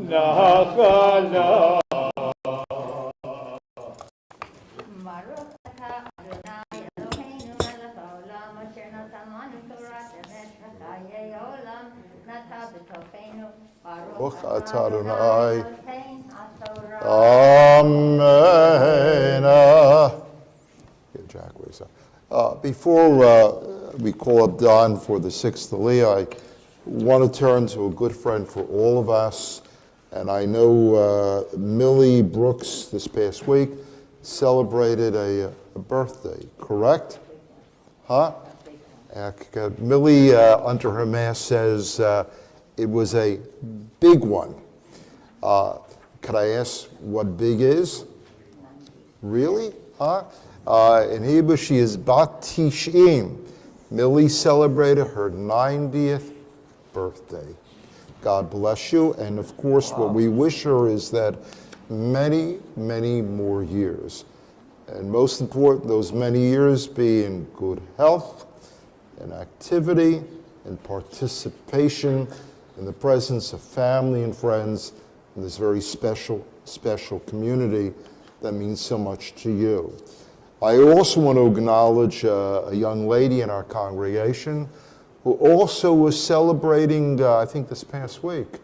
נחלה. Baruch atah Adonai Eloheinu melech haolam asher natan lanu Torah emes v'chayei olam nata b'tocheinu. Baruch atah Adonai Eloheinu haTorah. Amen. Get Jack ways up. Before we call up Don for the sixth Aliyah, I want to turn to a good friend for all of us. And I know Millie Brooks this past week celebrated a birthday, correct? Huh? Millie, under her mass, says it was a big one. Could I ask what big is? Really? Huh? In Hebrew, she is Bat Tish'im. Millie celebrated her 90th birthday. God bless you. And of course, what we wish her is that many, many more years. And most important, those many years be in good health, and activity, and participation in the presence of family and friends in this very special, special community that means so much to you. I also want to acknowledge a young lady in our congregation who also was celebrating, I think this past week,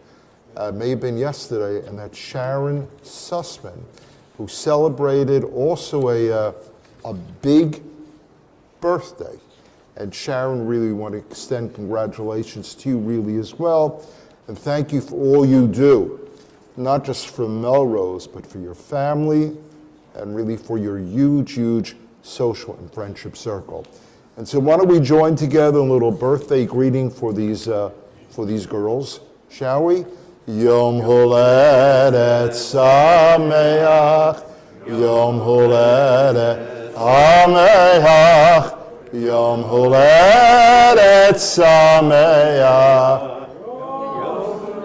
may have been yesterday, and that's Sharon Sussman, who celebrated also a big birthday. And Sharon, really want to extend congratulations to you really as well. And thank you for all you do, not just for Melrose, but for your family, and really for your huge, huge social and friendship circle. And so why don't we join together in a little birthday greeting for these girls, shall we? Yom Holedet Sameach, Yom Holedet Sameach, Yom Holedet Sameach,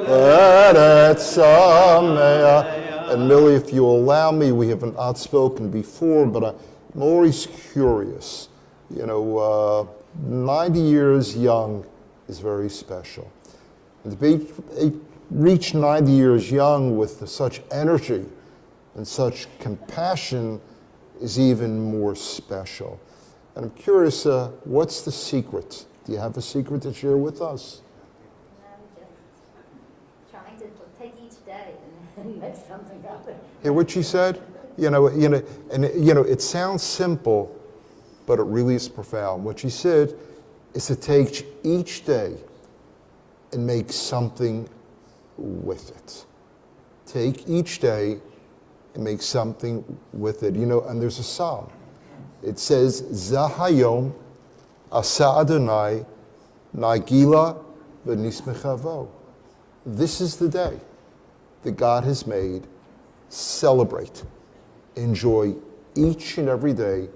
Holedet Sameach. And Millie, if you allow me, we haven't outspoken before, but I'm always curious. You know, 90 years young is very special. And to be reach 90 years young with such energy and such compassion is even more special. And I'm curious, what's the secret? Do you have a secret to share with us? I'm just trying to take each day and make something of it. Hear what she said? It sounds simple, but it really is profound. What she said is to take each day and make something with it. Take each day and make something with it. And there's a psalm. It says, Zahayom asa Adonai nagila v'nismechavo. This is the day that God has made. Celebrate. Enjoy each and every day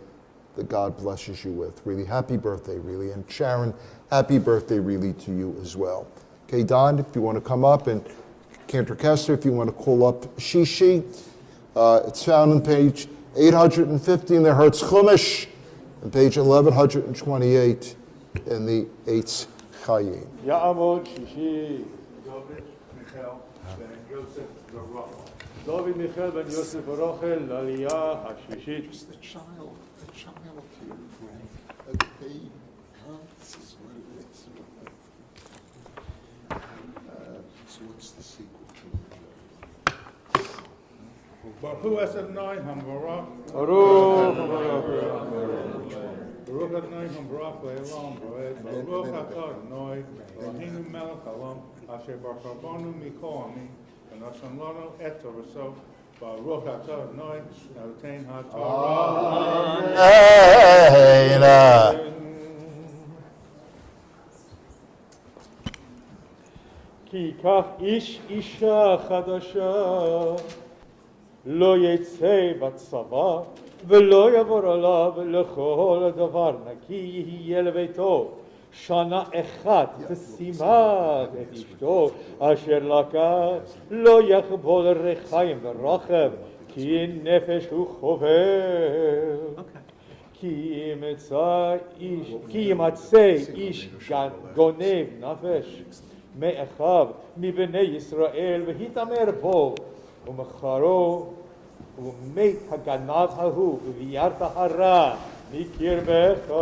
that God blesses you with. Really, happy birthday, really. And Sharon, happy birthday, really, to you as well. Okay, Don, if you want to come up, and Cantor Kessler, if you want to call up Shishi. It's found on page 850 in the Hertz Chumash, and page 1128 in the Eitz Chaim. Ya'amod Shishi. David, Michael, ben Yosef, Baruch. David, Michael, ben Yosef, Baruch, Aliyah, HaShishit. Just the child here, right? A baby, huh? This is what it is. So what's the secret to it? Baruch Adonai HaMvarach. Baruch Adonai HaMvarach Le'elam Roed. Baruch Adonai Eloheinu melech haolam asher b'charabanu mikol amim v'natan lanu et toraso. Baruch Adonai Noten HaTorah. Amen. כי ייקח איש אישה חדשה, לא יצא בצבא, ולא יעבור עליו לכל דבר נקי, יהיה לביתו שנה אחת ושימת את אשתו אשר לקח, לא יחבול רחיים ורחב, כי נפש הוא חובר. כי ימצא איש גונב נפש, מאחיו מבני ישראל והתעמר בו ומחרו ומת הגנב ההוא וביארת הרע מקרבך.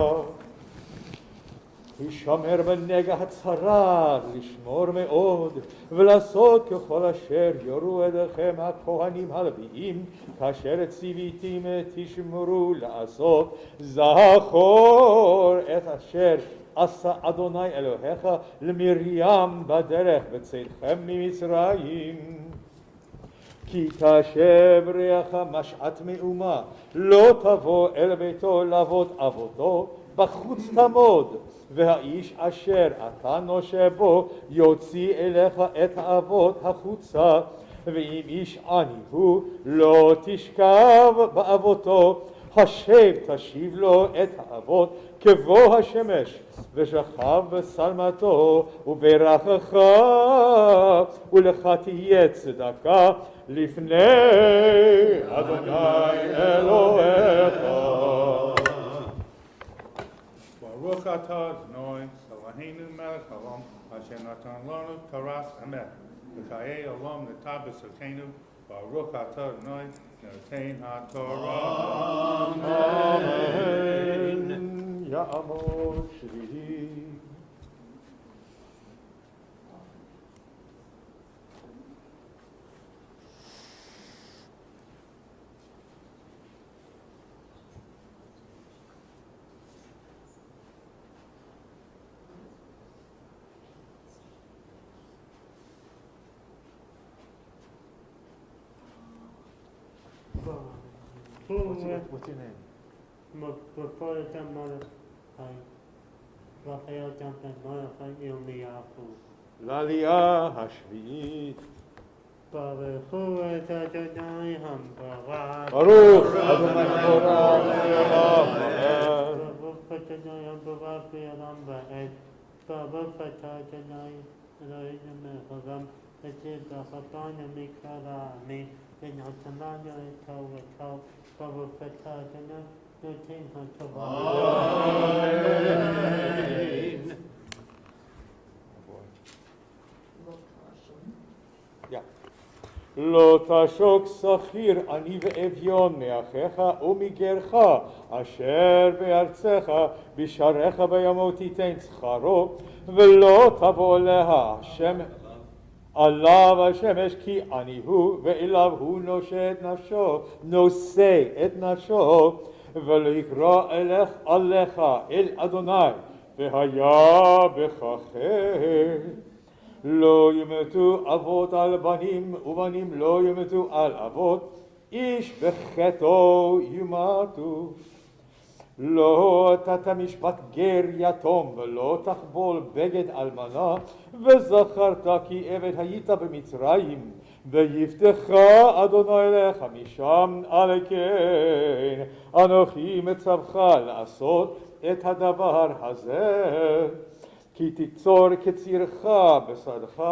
הישמר בנגע הצרה לשמור מאוד ולעשות ככל אשר יורו ידיכם הכהנים הלוויים כאשר ציוויתים תשמרו לעשות. זכור את אשר עשה אדוני אלוהיך למרים בדרך בצאתכם ממצרים. כי תשב ריח משעת מאומה לא תבוא אל ביתו לעבוד עבודו בחוץ תמוד, והאיש אשר אתה נושה בו יוציא אליך את העבוד החוצה. ואם איש עני הוא לא תשכב בעבודו, השב תשיב לו את העבוד כבוא השמש ושכב בשלמתו וברכך ולך תהיה צדקה לפני אדוני אלוהיך. ברוך אתה אדוני אלוהינו מלך העולם אשר נתן לנו תורת אמת וחיי עולם נטע בסתנו. ברוך אתה אדוני נותן התורה. אמן. יעמוד שביעי. What's your name? Before the Mordechai, Raphael jumped at Mordechai Ilmiyahu. לעלייה השביעית. ברכו את אדוני המברך. ברוך אדוני המברך לעולם ועד. ברוך אדוני המברך לעולם ועד. ברוך אתה אדוני אלוהינו מלך העולם אשר בחרתנו מכל העמים ונתננו את תורתו. ברוך אתה אדוני נותן התורה. אמן. לא תשוק שכיר עני ואביון מאחיך ומגרך אשר בארצך בשעריך בימות תיתן שכרו ולא תבוא עליה עליו השמש כי עני הוא ואליו הוא נושא את נפשו ולא יקרא עליך אל אדוני והיה בכחר. לא ימתו אבות על בנים ובנים לא ימתו על אבות איש בחטאו ימתו. לא תת משפט גר יתום ולא תחבול בגד אלמנה וזכרת כי עבד היית במצרים ויפתך אדוני אליך משם על כן אנוכי מצווך לעשות את הדבר הזה. כי תיצור קצירך בשדך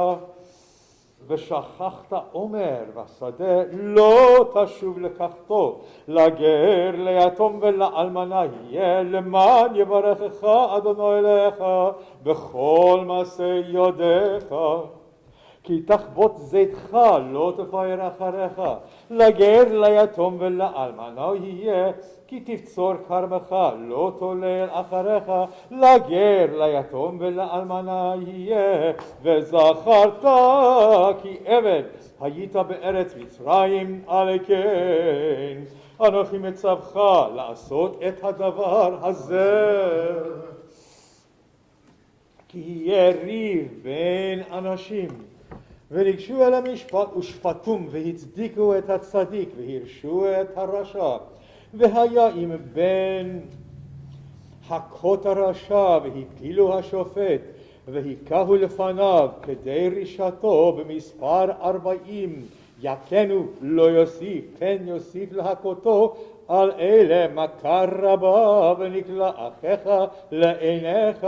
ושכחת עומר בשדה לא תשוב לקחתו לגר ליתום ולאלמנה יהיה למען יברכך אדוני אליך בכל מעשה ידיך. כי תחבוט זיתך לא תפאר אחריך לגר ליתום ולאלמנה יהיה כי תבצור כרמך לא תולל אחריך לגר ליתום ולאלמנה יהיה. וזכרת כי עבד היית בארץ מצרים על כן אנוכי מצווך לעשות את הדבר הזה. כי יהיה ריב בין אנשים וניגשו אל המשפט ושפטום והצדיקו את הצדיק והרשו את הרשע. והיה אם בין הכות הרשע והפילו השופט והיכהו לפניו כדי רישתו במספר 40 יכנו לא יוסיף פן יוסיף להכותו על אלה מכה רבה ונקלה אחיך לעיניך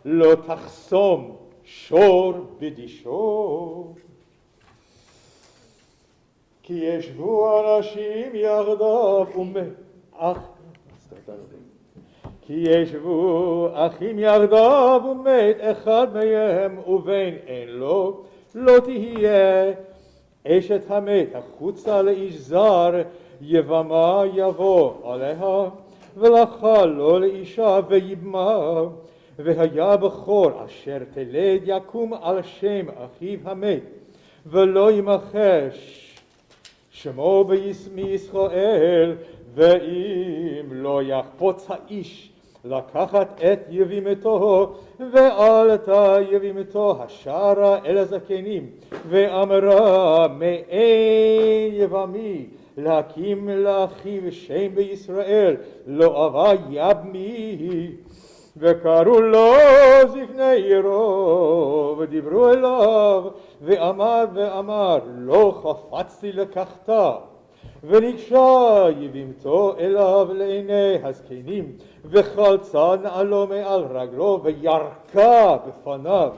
לא תחסום שור בדישו. כי ישבו אנשים יחדיו כי ישבו אחים יחדיו ומת אחד מהם ובין אין לו, לא תהיה אשת המת החוצה לאיש זר, יבמה יבוא עליה, ולכה לא לאישה ויבמה. והיה בכור אשר תלד יקום על שם אחיו המת, ולא ימחש שמו מישראל, ואם לא יחפוץ האיש לקחת את יבימתו, ועלתה יבימתו השערה אל הזקנים, ואמרה מאין יבמי להקים לאחיו שם בישראל, לא אבה יבמי. וקראו לו זקני עירו, ודיברו אליו, ואמר לא חפצתי לקחתה. וניגשה יבימתו אליו לעיני הזקנים, וחלצה נעלו מעל רגלו, וירקה בפניו,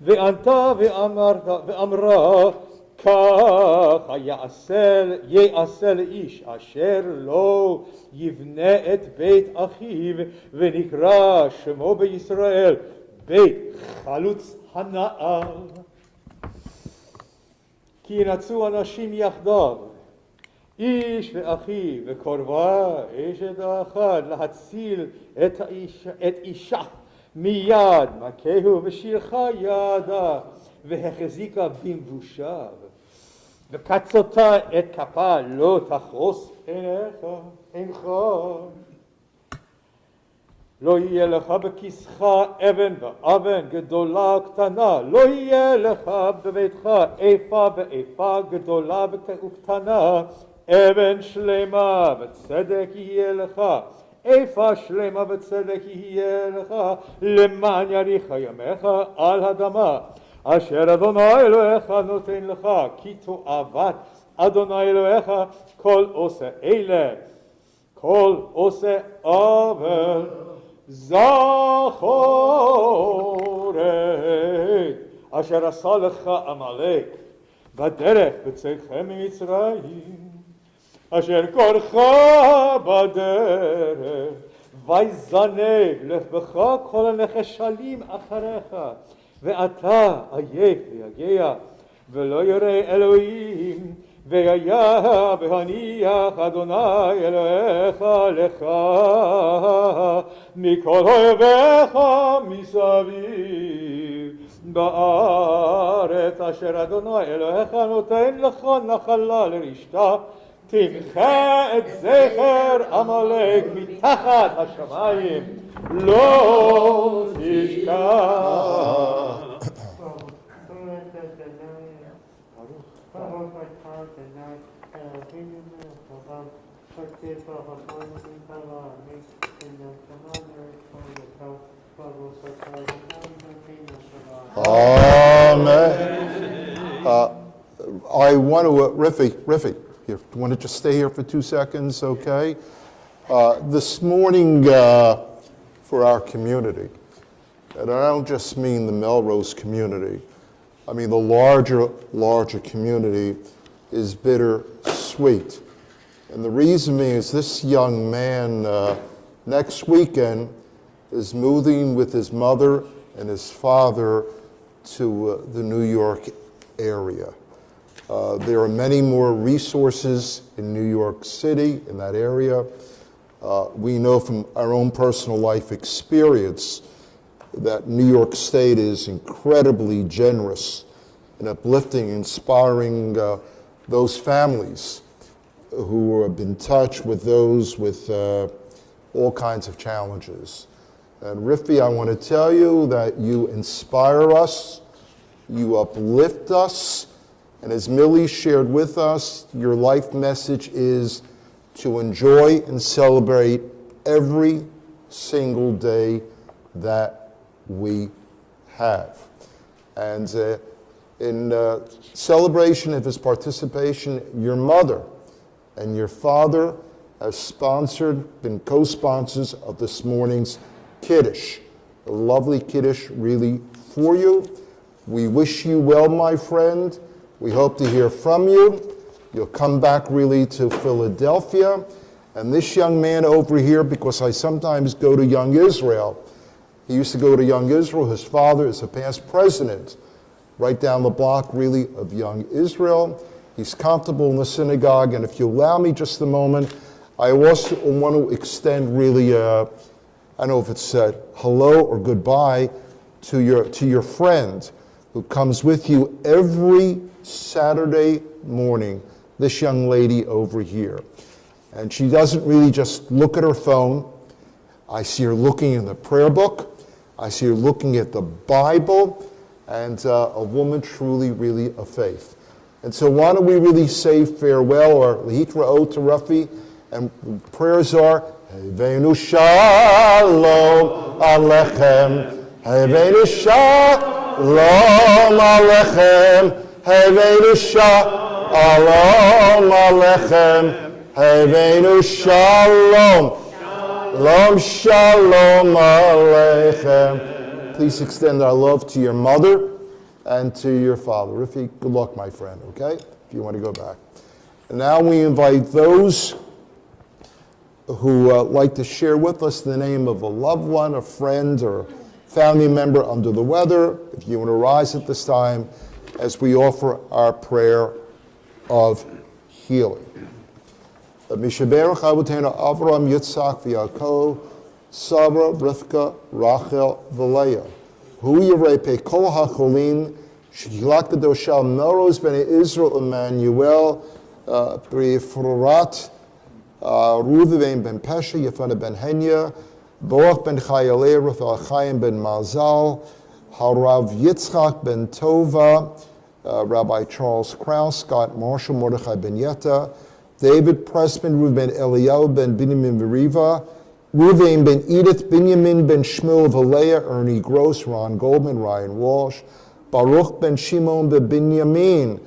וענתה ואמרה, כך יעשה לאיש אשר לא יבנה את בית אחיו, ונקרא שמו בישראל בית חלוץ הנער. כי ינצו אנשים יחדיו, איש ואחי וקרבה אשת האחד, להציל את אישה מיד מכהו, ושילחה ידה והחזיקה במבושיו, וקצותה את כפה, לא תחרוס עינך. לא יהיה לך בכיסך אבן ואבן, גדולה וקטנה, לא יהיה לך בביתך איפה ואיפה, גדולה וקטנה, אבן שלמה וצדק יהיה לך, איפה שלמה וצדק יהיה לך, למען יאריך ימיך על האדמה אשר אדוני אלוהיך נותן לך, כי תועבת אדוני אלוהיך כל עושה אלה, כל עושה עוול. זכור את אשר עשה לך עמלק בדרך בצאתכם ממצרים, אשר קורך בדרך, ויזנב לבך כל הנחשלים אחריך, ואתה עייף ויגע ולא ירא אלוהים, והיה בהניח אדוני אלוהיך לך מכל אויביך מסביב בארץ אשר אדוני אלוהיך נותן לך נחלה לרשתה, תמחה את זכר עמלק מתחת השמיים, לא תשכח. Amen. I want to, Riffy, here, you want to just stay here for 2 seconds, okay? This morning, for our community, and I don't just mean the Melrose community, I mean the larger community is bittersweet. And the reason is this young man next weekend is moving with his mother and his father to the New York area. There are many more resources in New York City, in that area. We know from our own personal life experience that New York State is incredibly generous and uplifting, inspiring those families who have been in touch with those with all kinds of challenges. And Riffy, I want to tell you that you inspire us, you uplift us, and as Millie shared with us, your life message is to enjoy and celebrate every single day that we have. And in celebration of his participation, your mother and your father have been co-sponsors of this morning's Kiddush. A lovely Kiddush really for you. We wish you well, my friend. We hope to hear from you. You'll come back really to Philadelphia, And this young man over here, because I sometimes go to Young Israel, he used to go to Young Israel. His father is a past president right down the block, really, of Young Israel. He's comfortable in the synagogue. And if you allow me just a moment, I also want to extend really, I don't know if it's hello or goodbye to your friend who comes with you every Saturday morning, this young lady over here. And she doesn't really just look at her phone. I see her looking in the prayer book. I see her looking at the Bible, and a woman truly, really of faith. And so why don't we really say farewell, or Lehitra'ot to Rafi, and prayers are, Heveinu Shalom Alechem, Heveinu Shalom Alechem, Heveinu Shalom Alechem, Heveinu Shalom, Shalom Aleichem. Please extend our love to your mother and to your father. Rifi, good luck, my friend, okay? If you want to go back. And now we invite those who like to share with us the name of a loved one, a friend, or family member under the weather. If you want to rise at this time as we offer our prayer of healing. Mishaberach Avotenu Avram, Yitzchak, v'Yaakov, Sarah, Rivka, Rachel, v'Leah. Hu yirei pe kol hacholin, shehilak kadoshal Melrose ben Israel, Emanu-El, B'Efrat, Ruvain ben Pesha, Yefana ben Henya, Boach ben Chayaleh, Rafael Chaim ben Mazal, Harav Yitzchak ben Tova, Rabbi Charles Krause, Scott Marshall, Mordechai ben Yetta, David Pressman, Ruben Eliyahu ben Binyamin Veriva, Ruvain ben Edith, Binyamin ben Shmuel Valea, Ernie Gross, Ron Goldman, Ryan Walsh, Baruch ben Shimon ben Binyamin,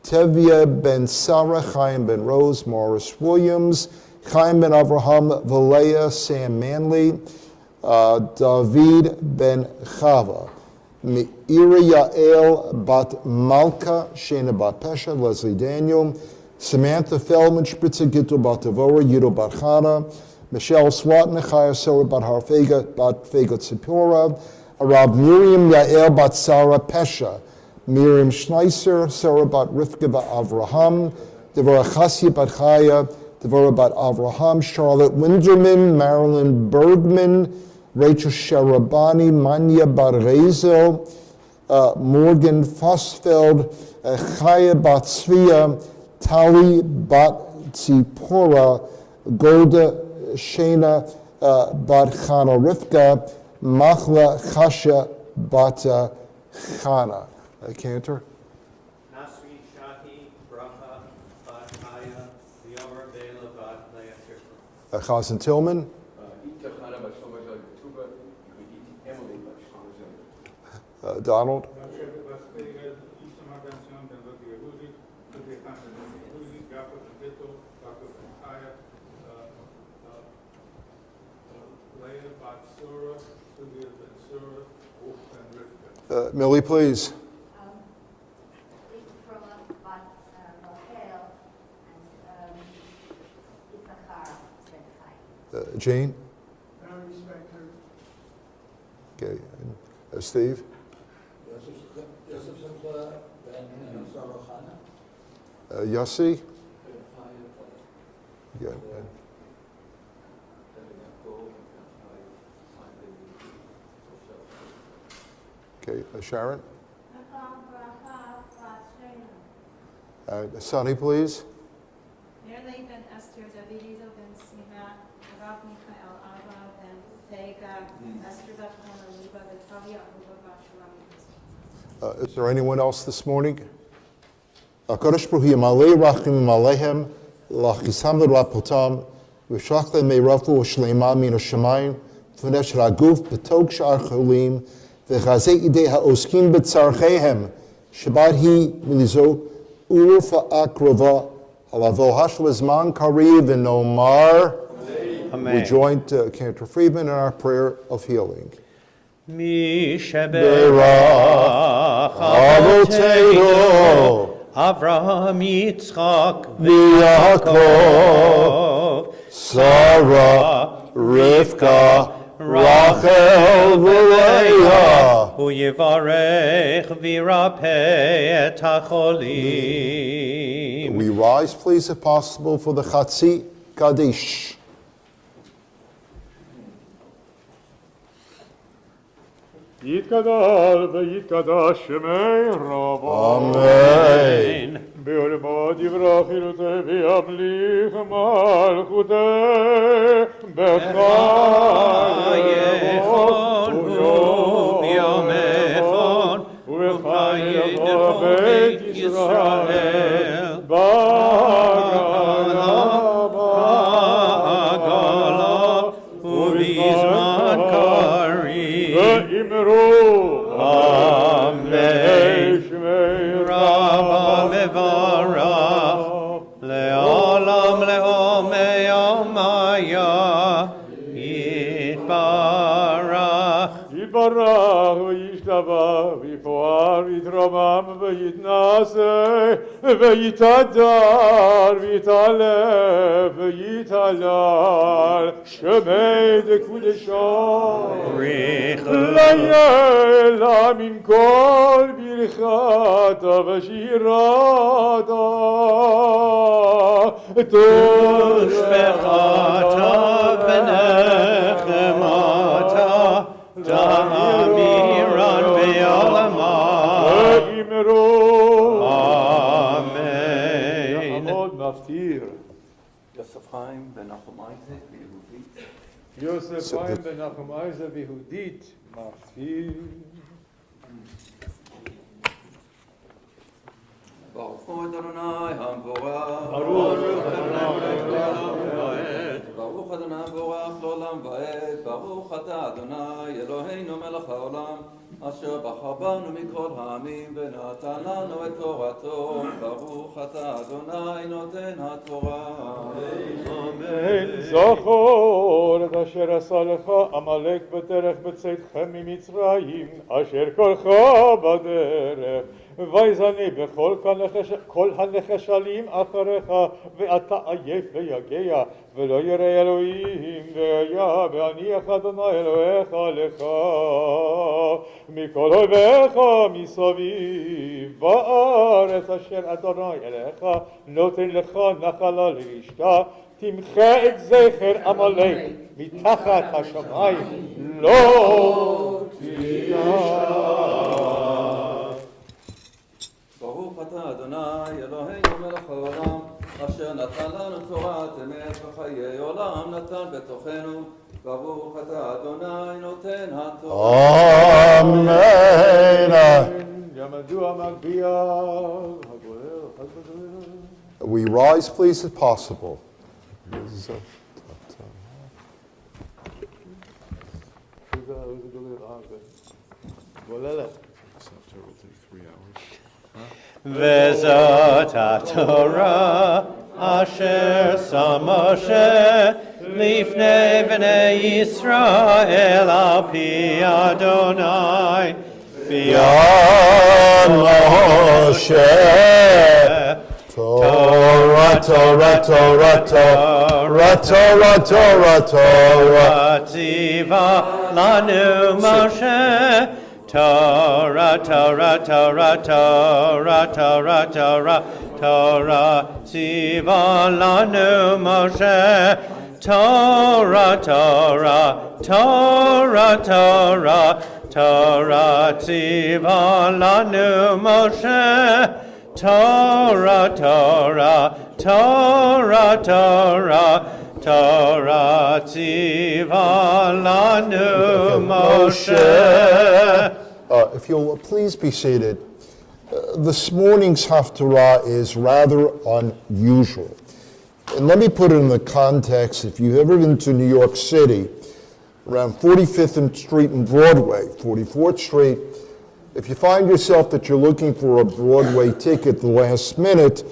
Tevye ben Sarah, Chaim ben Rose, Morris Williams, Chaim ben Avraham Valea, Sam Manley, David ben Chava, Meira Yael bat Malka, Shana bat Pesha, Leslie Daniel, Samantha Feldman, Spritzer Gittel bat Tavora, Yido bat Chana, Michelle Swatner, Chaya Sarah bat Harfega bat Fega Tzipora, Arab Miriam Yael bat Sarah Pesha, Miriam Schneisser, Sarah bat Rivka bat Avraham, Devorah Chassia bat Chaya, Devorah bat Avraham, Charlotte Winderman, Marilyn Bergman, Rachel Sharabani, Manya bat Rezel, Morgan Fossfeld, Chaya bat Svia, Tali bat Tzipora, Golda Shana bat Chana Rivka, Machla Chasha bat Chana. Cantor. Nasri Shahi Bracha bat Chaya, Lior Bela bat Leah. Chazan Tillman. Donald. Millie, please. Jane? Okay. And, Steve? Yossi? Yeah. Okay. Sharon? Sonny, please. Ben Esther, David Ben Sima, Rav Michael Abba, Ben Vega, Esther Bethlehem, Liba, Vitavia, Aruba, Is there anyone else this morning? HaKadosh Baruch Hu Yamalei Rachim Alehem, Lachisam L'Rapotam, V'Shlach Me'Rafu Shleima Min HaShamayim, V'Nesh Raguf B'Tog Sh'ar Cholim, V'Chazei Idei HaOskim B'Tzarchehem, Shabbat Hi Milizo Urfa Akrova, Alavo Hashlazman Kariv and Omar. Amen. We joined Cantor Friedman in our prayer of healing. Mi sheberach avotenu Avraham, Yitzchak, Yaakov, Sarah, Rivka, Rachel, Leah. Hu yivarech virapeh et hacholim. We rise, please, if possible, for the Chatzi Kaddish. יתקדל ויתקדש שמי רבו. Amen. בעולמו דברה חילותי וימליך מלכותי בחייכון וביומכון ובחייכון בית ישראל בעגלה ובזמן קריב ואמרו אמן רבה מברך לעולם לעולמי עלמיה יתברך יתברך וישתבח ויפואר ויתרומם ויתנשא ויתהדר ויתעלף ויתהלל שמי דקודשו לילה מן כל ברכתה ושירתה תושבחתה ונחמתה תאמירן בעולמה ואמרו אמן. נעמוד נפטיר יוסף חיים בן נחום אייזק ביהודית. יוסף חיים בן נחום אייזק ביהודית מפטיר. ברוך הוא אדוני המבורך. ברוך אדוני המבורך לעולם ועד. ברוך אתה אדוני אלוהינו מלך העולם אשר בחר בנו מכל העמים ונתן לנו את תורתו. ברוך אתה אדוני נותן התורה. אמן. זכור את אשר עשה לך עמלק בדרך בצאתכם ממצרים אשר כלך בדרך ויזני בכל כל הנחשלים אחריך ואתה עייף ויגע ולא ירא אלוהים והיה ואניח אדוני אלוהיך לך מכל אויביך מסביב בארץ אשר אדוני אלוהיך נותן לך נחלה לרשתה תמחה את זכר עמלק מתחת השמיים לא תהיה. ברוך אתה אדוני אלוהינו מלך העולם אשר נתן לנו תורת אמת וחיי עולם נתן בתוכנו. ברוך אתה אדוני נותן התורה. Amen. יעמדו המגביה הגואל חג בגואל. We rise, please, if possible. וזאת התורה אשר שם משה לפני בני ישראל על פי אדוני Yad Moshe, Torah, Torah, Torah, Torah, Torah, Torah, Torah. ציווה לנו משה Torah, Torah, Torah, Torah, Torah, Torah, Torah, ציווה לנו משה Torah, Torah, Torah, Torah, Torah, ציווה לנו משה Torah, Torah, Torah, Torah, Torah, ציווה לנו משה. If you'll please be seated. This morning's Haftarah is rather unusual. And let me put it in the context. If you've ever been to New York City, around 45th Street and Broadway, 44th Street, if you find yourself that you're looking for a Broadway ticket the last minute,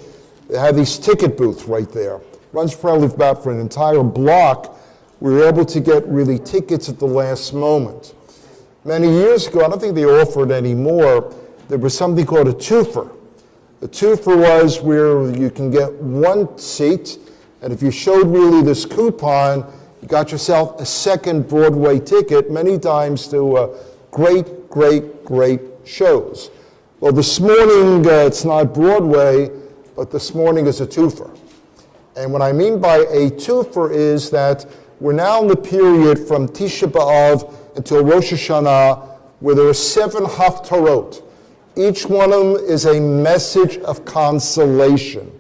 they have these ticket booths right there. Runs probably about for an entire block. We were able to get really tickets at the last moment. Many years ago, I don't think they offer it anymore, there was something called a twofer. A twofer was where you can get one seat, and if you showed really this coupon, you got yourself a second Broadway ticket, many times to great, great, great shows. Well, this morning, it's not Broadway, but this morning is a twofer. And what I mean by a twofer is that we're now in the period from Tisha B'Av until Rosh Hashanah, where there are 7 haftarot. Each one of them is a message of consolation.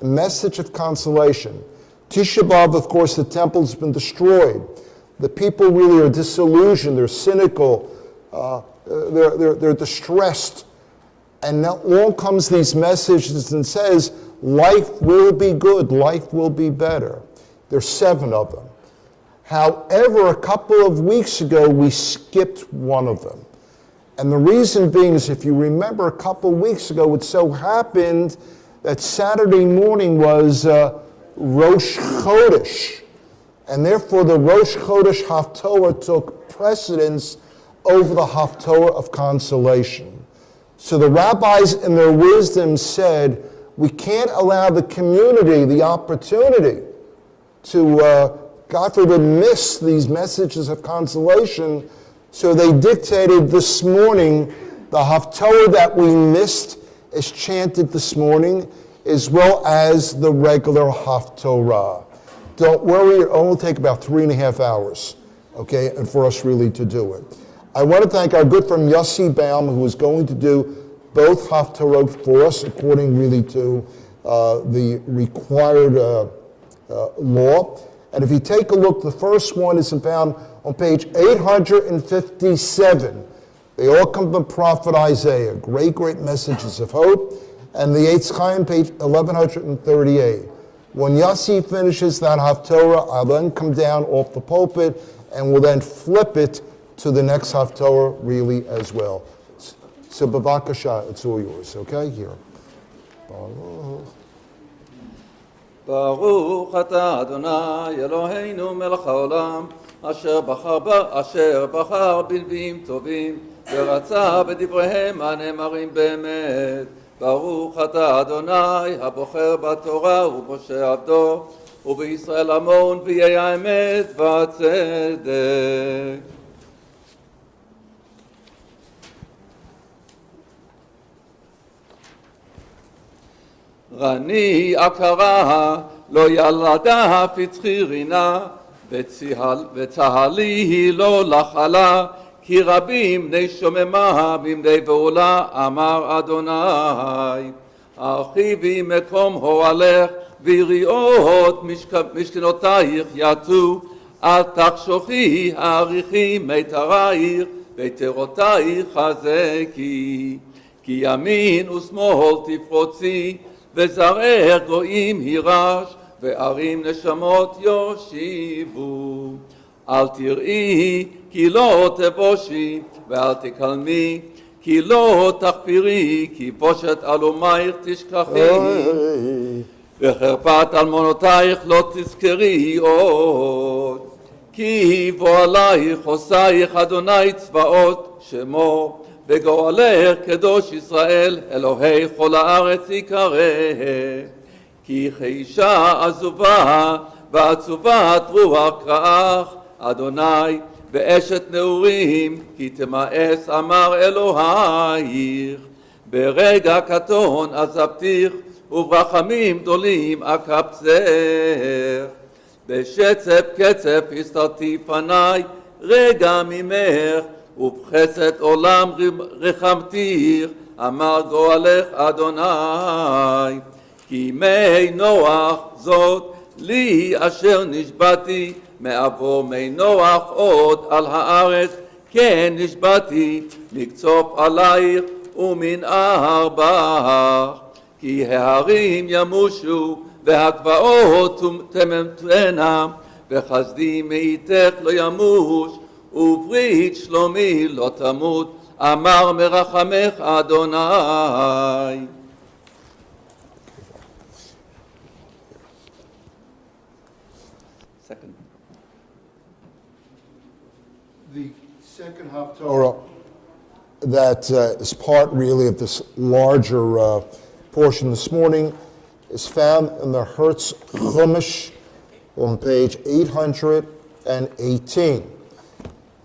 A message of consolation. Tisha B'Av, of course, the temple's been destroyed. The people really are disillusioned, they're cynical, they're distressed. And now along comes these messages and says, life will be good, life will be better. There's 7 of them. However, a couple of weeks ago, we skipped one of them. And the reason being is, if you remember a couple of weeks ago, it so happened that Saturday morning was Rosh Chodesh. And therefore, the Rosh Chodesh Haftorah took precedence over the Haftorah of consolation. So the rabbis in their wisdom said, we can't allow the community the opportunity to, God forbid, miss these messages of consolation. So they dictated this morning, the Haftorah that we missed is chanted this morning, as well as the regular Haftorah. Don't worry, it only take about 3.5 hours, okay, and for us really to do it. I want to thank our good friend Yossi Baum, who is going to do both Haftarot for us, according really to the required law. And if you take a look, the first one is found on page 857. They all come from Prophet Isaiah. Great, great messages of hope. And the Eitz Chaim, page 1138. When Yossi finishes that Haftorah, I'll then come down off the pulpit and will then flip it to the next Haftorah really as well. So b'vakasha, it's all yours, okay? Here. ברוך אתה אדוני אלוהינו מלך העולם אשר בחר בנביאים טובים ורצה בדבריהם הנאמרים באמת. ברוך אתה אדוני הבוחר בתורה ובמשה עבדו ובישראל עמו ונביאי האמת והצדק. רני עקרה לא ילדה פצחי רינה וצהלי היא לא לחלה כי רבים בני שוממה במדי ועולה אמר אדוני הרחיבי מקום אוהלך ויריעות משכנותייך יצאו אל תחשוכי האריכי מיתרייך ויתרותייך חזקי כי ימין ושמאל תפרוצי וזרעך גויים יירש וערים נשמות יושיבו אל תראי כי לא תבושי ואל תקלמי כי לא תחפירי כי בושת אלומייך תשכחי וחרפת אלמונותייך לא תזכרי עוד כי בוא עלייך עושייך אדוני צבאות שמו בגואלך קדוש ישראל אלוהי כל הארץ יקרא כי כאישה עזובה ועצובת רוח קראך אדוני באשת נעורים כי תמאס אמר אלוהיך ברגע קטון עזבתיך וברחמים גדולים אקבצך בשצף קצף הסתרתי פניי רגע ממך ובחסד עולם רחמתיך אמר גואלך אדוני כי מי נוח זאת לי אשר נשבעתי מעבור מי נוח עוד על הארץ כן נשבעתי לקצוף עלייך ומנער בך כי ההרים ימושו והגבעות תמתנה וחסדי מאיתך לא ימוש וברית שלומי לא תמות אמר מרחמך אדוני. Second. The second Haftorah that is part really of this larger portion this morning is found in the Hertz Chumash on page 818.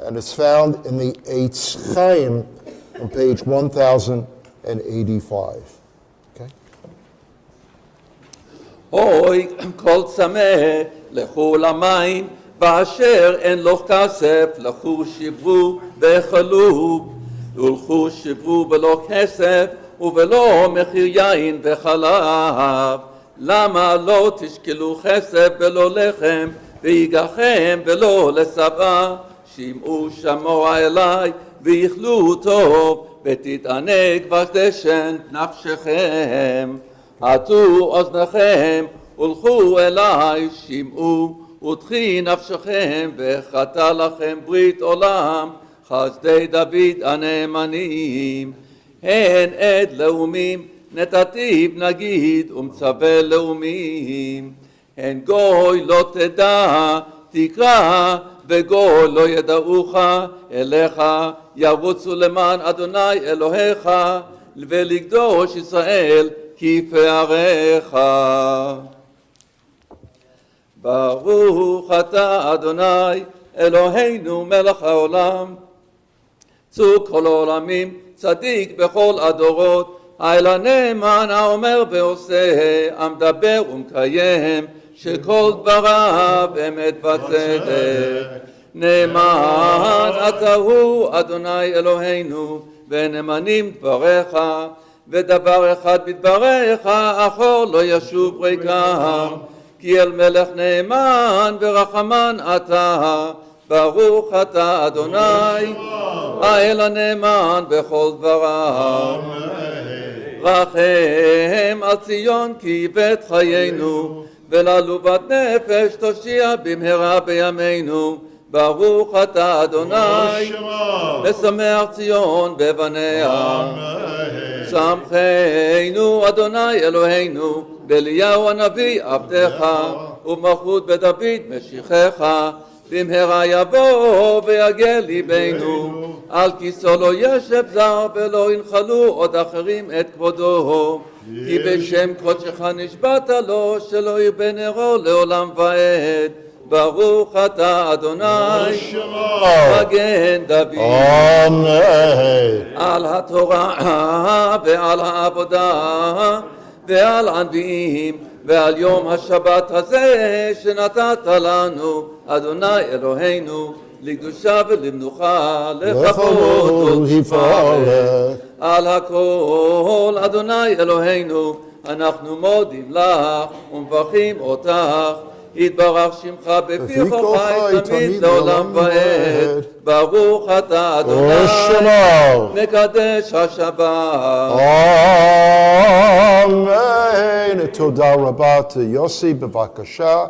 And it's found in the Eitz Chaim on page 1085. Okay? אוי כל צמא לכו למים ואשר אין לו כסף לכו שברו ואכלו ולכו שברו בלא כסף ובלא מחיר יין וחלב למה לא תשקלו כסף בלא לחם ויגחם בלא לשבע שמעו שמוע אליי ויאכלו טוב ותתענג ותדשן נפשכם עטו אוזניכם הולכו אליי שמעו ותחי נפשכם וחטא לכם ברית עולם חסדי דוד הנאמנים הן עד לאומים נתתיו נגיד ומצווה לאומים הן גוי לא תדע תקרא וגוי לא ידעוך אליך ירוצו למען אדוני אלוהיך ולקדוש ישראל כפאריך. ברוך אתה אדוני אלוהינו מלך העולם צור כל העולמים צדיק בכל הדורות האל הנאמן האומר ועושה המדבר ומקיים שכל דבריו אמת וצדק נאמן אתה הוא אדוני אלוהינו ונאמנים דבריך ודבר אחד בדבריך אחור לא ישוב ריקם כי אל מלך נאמן ורחמן אתה ברוך אתה אדוני האל הנאמן בכל דבריו רחם על ציון כי בית חיינו ולעלובת נפש תושיע במהרה בימינו ברוך אתה אדוני לשמח ציון בבניה שמחנו אדוני אלוהינו באליהו הנביא עבדך ובמלכות בדוד משיחך במהרה יבוא ויגל ליבנו על כיסו לא ישב זר ולא ינחלו עוד אחרים את כבודו כי בשם קודשך נשבעת לו שלא ירבה נרו לעולם ועד ברוך אתה אדוני מגן דוד על התורה ועל העבודה ועל הנביאים ועל יום השבת הזה שנתת לנו אדוני אלוהינו לקדושה ולמנוחה לכבוד ולתפארת על הכל אדוני אלוהינו אנחנו מודים לך ומברכים אותך יתברך שמך בפי כל חי תמיד לעולם ועד ברוך אתה אדוני מקדש השבת אמן. תודה רבה to Yossi בבקשה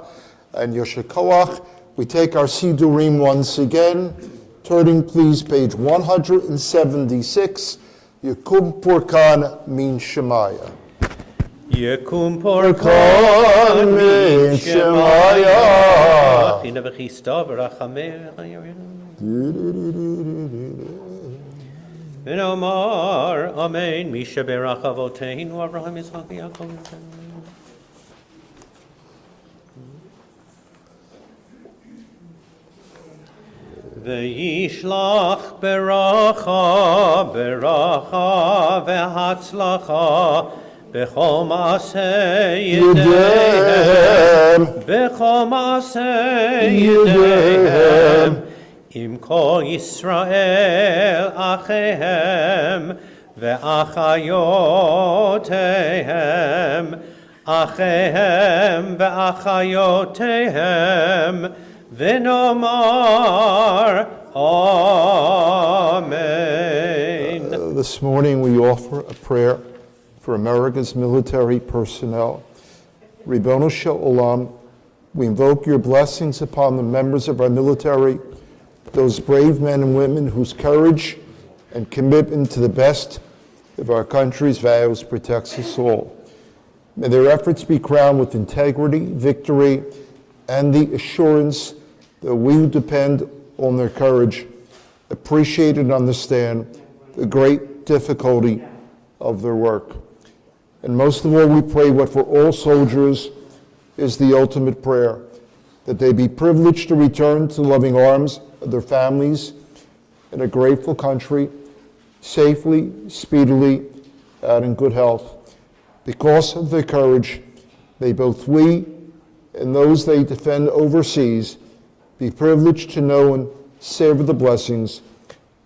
and Yoshe Koach. We take our Sidurim once again, turning please page 176, Yekum Purkan Min Shemaya. Yekum Purkan Min Shemaya. China v'chista v'rachameh. V'nomar Amen. Misha berach avoteinu Avraham Yitzchak Yaakov. Ve'yishlach beracha, beracha ve'hatzlacha b'chol ma'aseh yedehem, b'chol ma'aseh yedehem, im kol Yisrael achehem ve'achayotehem, achehem ve'achayotehem, V'nomar Amen. This morning we offer a prayer for America's military personnel. Ribono Shel Olam, we invoke your blessings upon the members of our military, those brave men and women whose courage and commitment to the best of our country's values protects us all. May their efforts be crowned with integrity, victory, and the assurance that we who depend on their courage appreciate and understand the great difficulty of their work. And most of all, we pray what for all soldiers is the ultimate prayer, that they be privileged to return to the loving arms of their families in a grateful country, safely, speedily, and in good health. Because of their courage, may both we and those they defend overseas be privileged to know and savor the blessings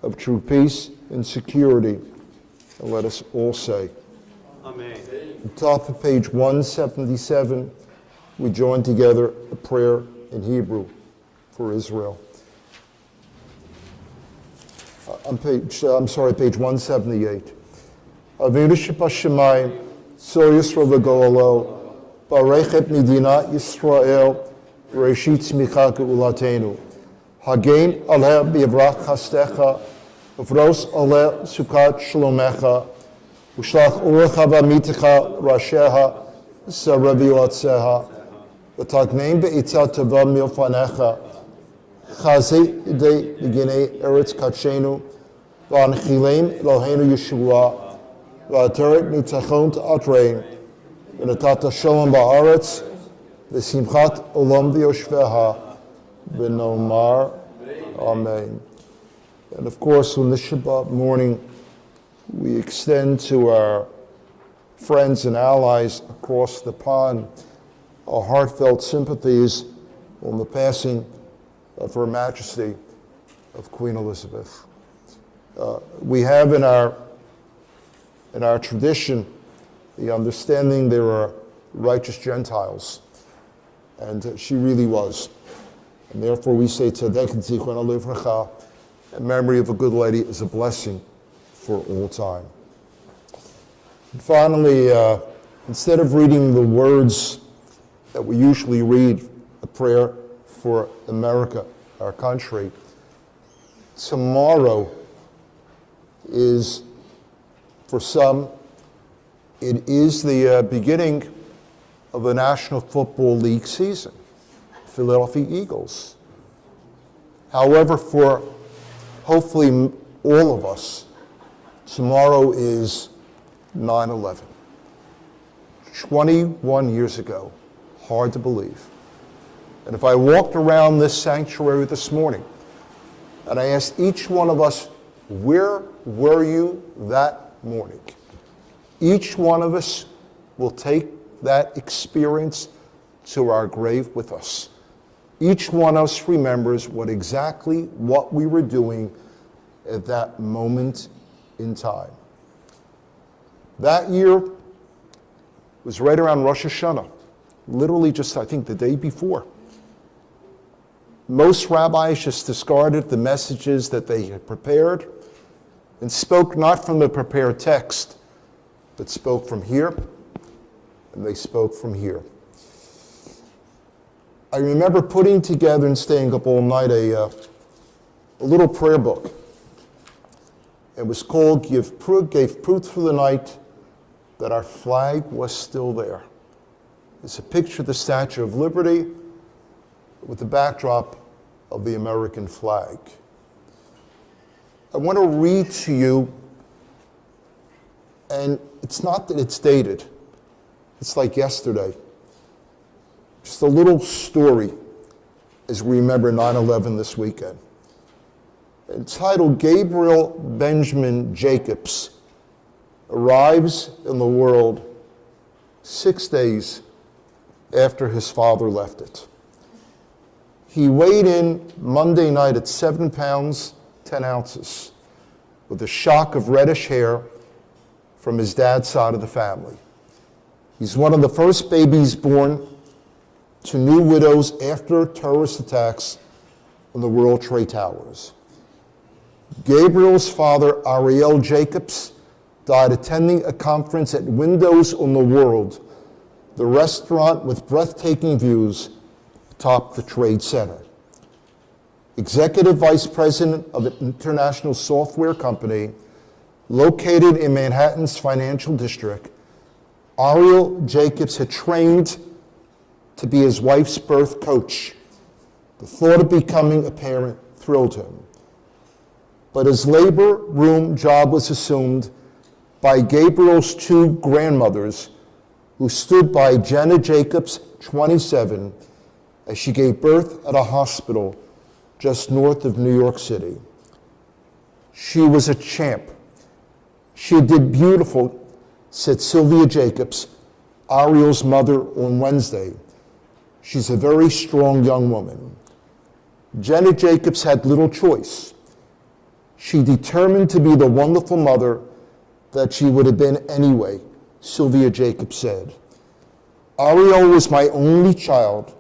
of true peace and security. And let us all say, Amen. at the top of page 177, we join together a prayer in Hebrew for Israel. Page 178. Avinu shebashamayim, so Yisrael v'go'alo, barech et Medinat Yisrael, Reshit tzmicha ge'ulatenu. Hagein aleh b'yavrach chastecha, uvros aleh sukat shlomecha, ushlach urecha v'amitecha rasheha, sarav yoatzeha, v'tagnein be'itzah tova milfanecha, chazei idei b'ginei eretz katshenu, v'anchileim Eloheinu Yeshua, v'ateret nitachon ta'atrein, v'natata shalom ba'aretz, v'simchat olam v'yoshveha, v'nomar Amen. And of course, on this Shabbat morning, we extend to our friends and allies across the pond our heartfelt sympathies on the passing of Her Majesty of Queen Elizabeth. We have in our tradition the understanding there are righteous Gentiles, and she really was. And therefore we say Tzedek Zichron Livracha, in memory of a good lady, is a blessing for all time. And finally, instead of reading the words that we usually read, a prayer for America, our country, tomorrow is, for some, it is the beginning of the National Football League season, Philadelphia Eagles. However, for hopefully all of us, tomorrow is 9/11. 21 years ago, hard to believe. And if I walked around this sanctuary this morning and I asked each one of us, where were you that morning? Each one of us will take that experience to our grave with us. Each one of us remembers what we were doing at that moment in time. That year was right around Rosh Hashanah, literally just, I think, the day before. Most rabbis just discarded the messages that they had prepared and spoke not from the prepared text, but spoke from here, and they spoke from here. I remember putting together and staying up all night a little prayer book. It was called Gave Proof for the Night that Our Flag Was Still There. It's a picture of the Statue of Liberty with the backdrop of the American flag. I want to read to you, and it's not that it's dated. It's like yesterday. Just a little story as we remember 9/11 this weekend. Entitled Gabriel Benjamin Jacobs arrives in the world 6 days after his father left it. He weighed in Monday night at 7 pounds, 10 ounces, with a shock of reddish hair from his dad's side of the family. He's one of the first babies born to new widows after terrorist attacks on the World Trade Towers. Gabriel's father, Ariel Jacobs, died attending a conference at Windows on the World, the restaurant with breathtaking views atop the Trade Center. Executive Vice President of an international software company located in Manhattan's financial district, Ariel Jacobs had trained to be his wife's birth coach. The thought of becoming a parent thrilled him. But his labor room job was assumed, by Gabriel's two grandmothers who stood by Jenna Jacobs, 27, as she gave birth at a hospital just north of New York City. She was a champ. She did beautiful, said Sylvia Jacobs, Ariel's mother, on Wednesday. She's a very strong young woman. Jenna Jacobs had little choice. She determined to be the wonderful mother that she would have been anyway, Sylvia Jacobs said. Ariel was my only child,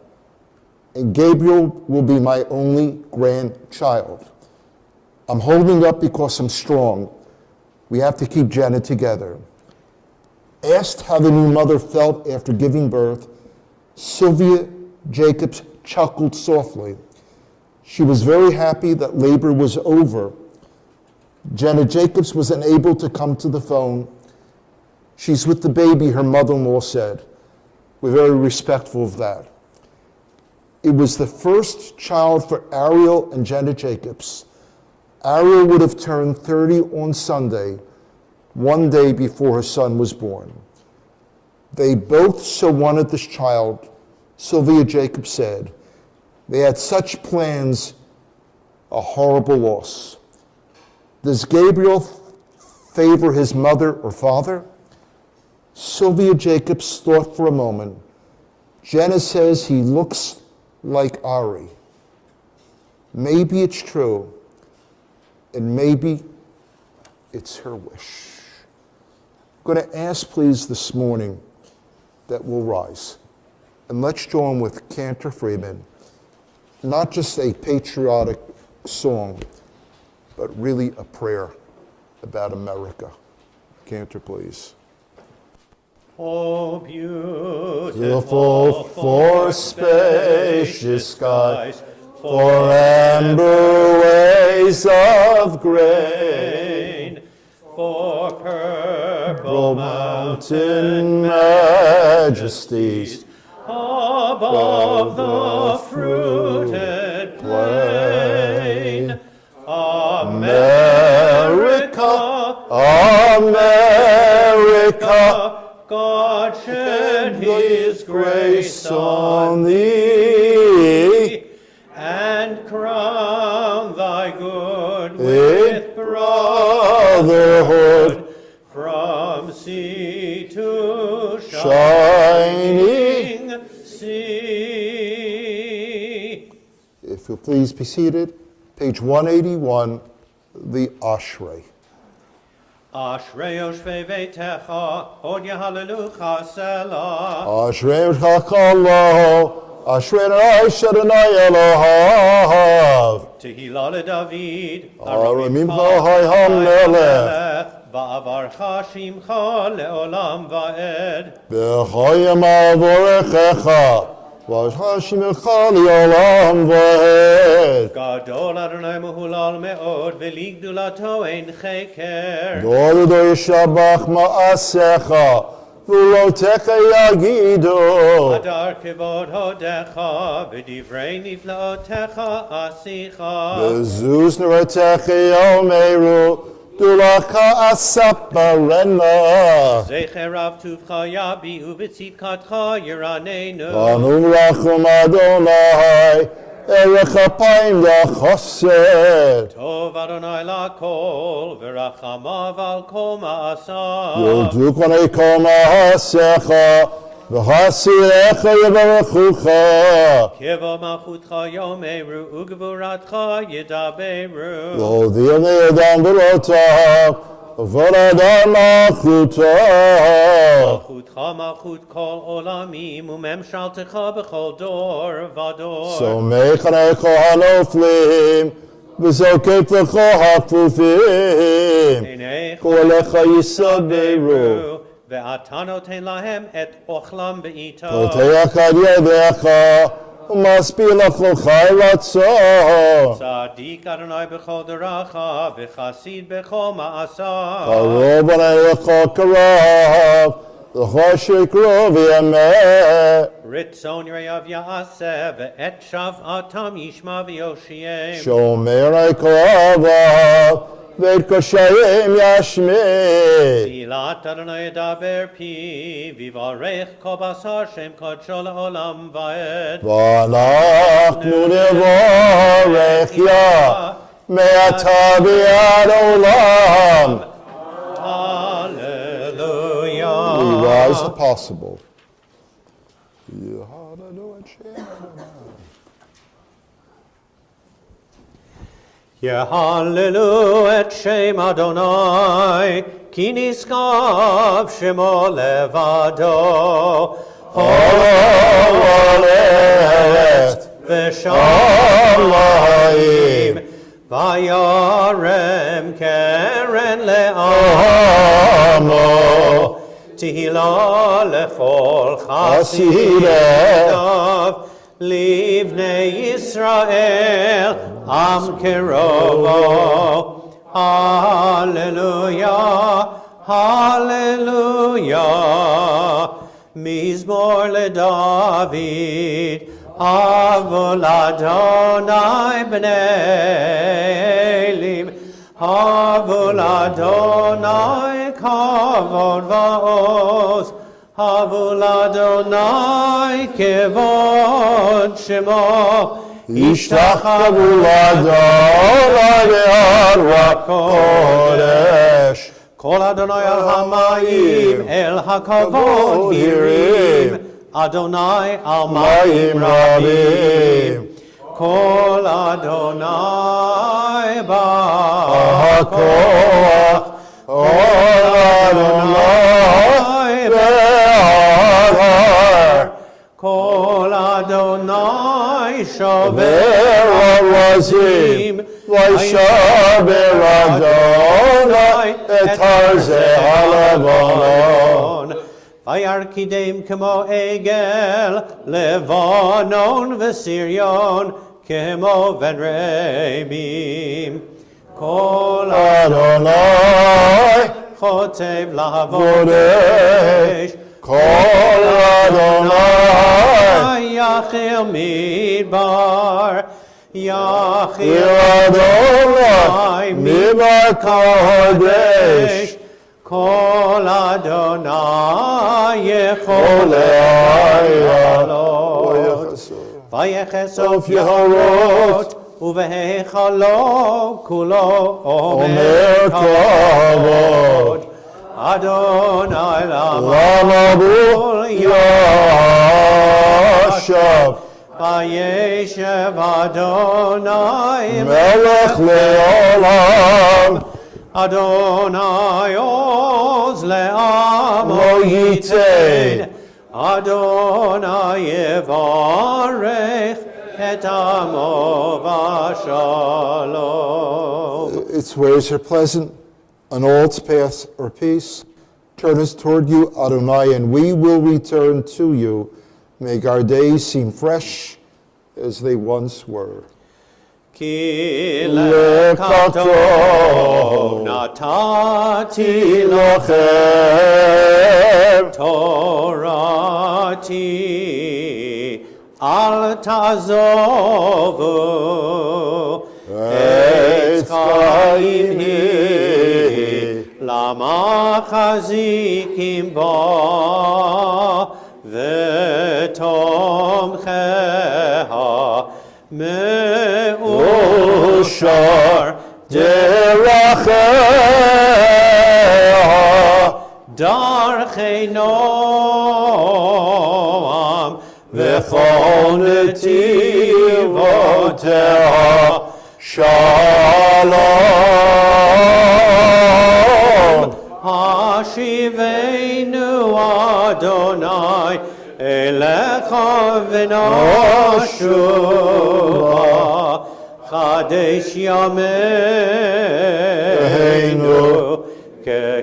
and Gabriel will be my only grandchild. I'm holding up because I'm strong. We have to keep Jenna together. Asked how the new mother felt after giving birth, Sylvia Jacobs chuckled softly. She was very happy that labor was over. Jenna Jacobs was unable to come to the phone. She's with the baby, her mother-in-law said. We're very respectful of that. It was the first child for Ariel and Jenna Jacobs. Ariel would have turned 30 on Sunday, one day before her son was born. They both so wanted this child, Sylvia Jacobs said. They had such plans, a horrible loss. Does Gabriel favor his mother or father? Sylvia Jacobs thought for a moment. Jenna says he looks like Ari. Maybe it's true, and maybe it's her wish. I'm going to ask, please, this morning that we'll rise. And let's join with Cantor Freeman, not just a patriotic song, but really a prayer about America. Cantor, please. Oh, beautiful Beautiful for spacious skies, for amber ways of grain, for purple mountain majesties, above the fruited plain. America, America, God shed his grace on thee, and crown thy good with brotherhood, from sea to shining sea. If you'll please be seated, page 181, the Ashrei. Ashrei yoshvei veitecha, od yehallelujah selah. Ashrei Chakalo, Ashrei Adonai Elohav. Tehillah leDavid, Aramimcha Hai HaMelech. Va'avarcha shimcha le'olam va'ed. B'chayim avorechecha, v'hashimcha li'olam va'ed. Gadol Adonai mehulal me'od, v'ligdulato ein cheker. Dodo yishabach ma'asecha, v'ulotecha yagidu. Adar kevod hodecha, v'divrei niflaotecha asicha. B'zuz neretecha yomeru, dulaka asaparena. Zecher av tuvcha yabi, u'v'tzidkatcha yiranenu. Anu rachum Adonai, erech apayim dachosed. Tov Adonai lakol, v'rachamav al kol ma'asav. Yodu konei kol ma'asecha, v'hasirecha yevarechucha. Kivo malchutcha yomeru, u'gvuratcha yidaberu. L'odil ne'adam v'lotav, v'radam malchuta. Malchutcha malchut kol olamim, u'memshaltecha b'chol dor v'ador. So mechanei kol hanoflim, v'zokek v'chol hakfufim. Einei Kolecha yisaberu. ואתה נותן להם את אוכלם בעיתו. פותח על ידיך, ומשפיע לכל חי רצון. צדיק אדוני בכל דרכיו, וחסיד בכל מעשיו. קרוב עלי לכל קרוב, לכל שקרוב יאמת. רצון יראיו יעשה, ואת שוועתם ישמע ויושיעם. שומר על קרוב, ואת קושרים ישמיד. תהילת אדוני ידבר פי, ויברך כל בשר שם קודשו לעולם ועד. ואנחנו נברך יה מעתה ועד עולם. Hallelujah. We rise if possible. יהללו את שם אדוני, כי נשגב שמו לבדו. הולך ושמיים, וירם קרן לעמו. תהילה לכל חסידיו, לבני ישראל, עם קרובו. הללויה, הללויה. מזמור לדוד, אבו לאדוני בני אלים, אבו לאדוני כבוד ועוז, אבו לאדוני כבוד שמו, השתחוו לאדוני בהר הקודש. כל אדוני על המים, אל הכבוד הרים, אדוני על מים רבים. כל אדוני בכוח, כל אדוני בהר, כל אדוני שובר ארזים, וישבר אדוני את ארזי הלבנון. וירקידם כמו עגל, לבנון וסריון, כמו בן רמים. כל אדוני חוטב להבות אש, כל אדוני יכיל מדבר, יכיל אדוני מדבר קודש. כל אדוני יכול לעלות, ויחשוף יהרות, ובהיכלו כולו אומר כבוד. אדוני למבול ישב, וישב אדוני מלך לעולם. אדוני עוז לעם לא ייתן, אדוני יברך את עמו בשלום. Its ways are pleasant, and all its paths are peace. Turn us toward you, Adonai, and we will return to you. Make our days seem fresh as they once were. כי לקחתו נתתי לכם תורתי, אל תעזובו, עץ חיים היא, למה חזיקים בו, ותומכיה מאושר דרכיה, דרכי נועם וכל נתיבותיה שלום. השיבנו אדוני אליך ונשובה, חדש ימינו כקדם.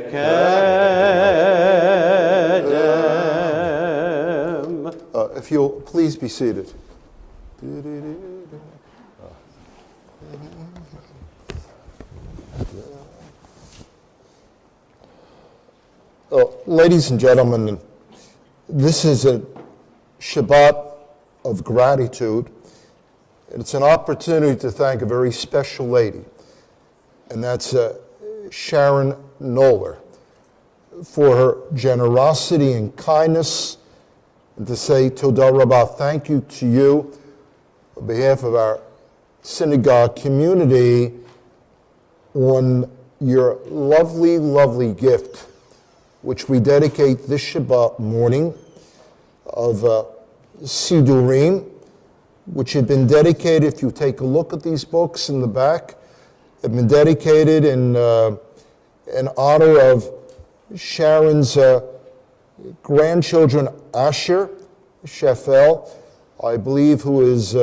If you'll please be seated. Ladies and gentlemen, this is a Shabbat of gratitude. It's an opportunity to thank a very special lady, and that's Sharon Noller for her generosity and kindness, and to say Todah Rabbah, thank you to you on behalf of our synagogue community on your lovely, lovely gift, which we dedicate this Shabbat morning of Sidurim, which had been dedicated, if you take a look at these books in the back, have been dedicated in honor of Sharon's grandchildren, Asher Shefel, I believe, who is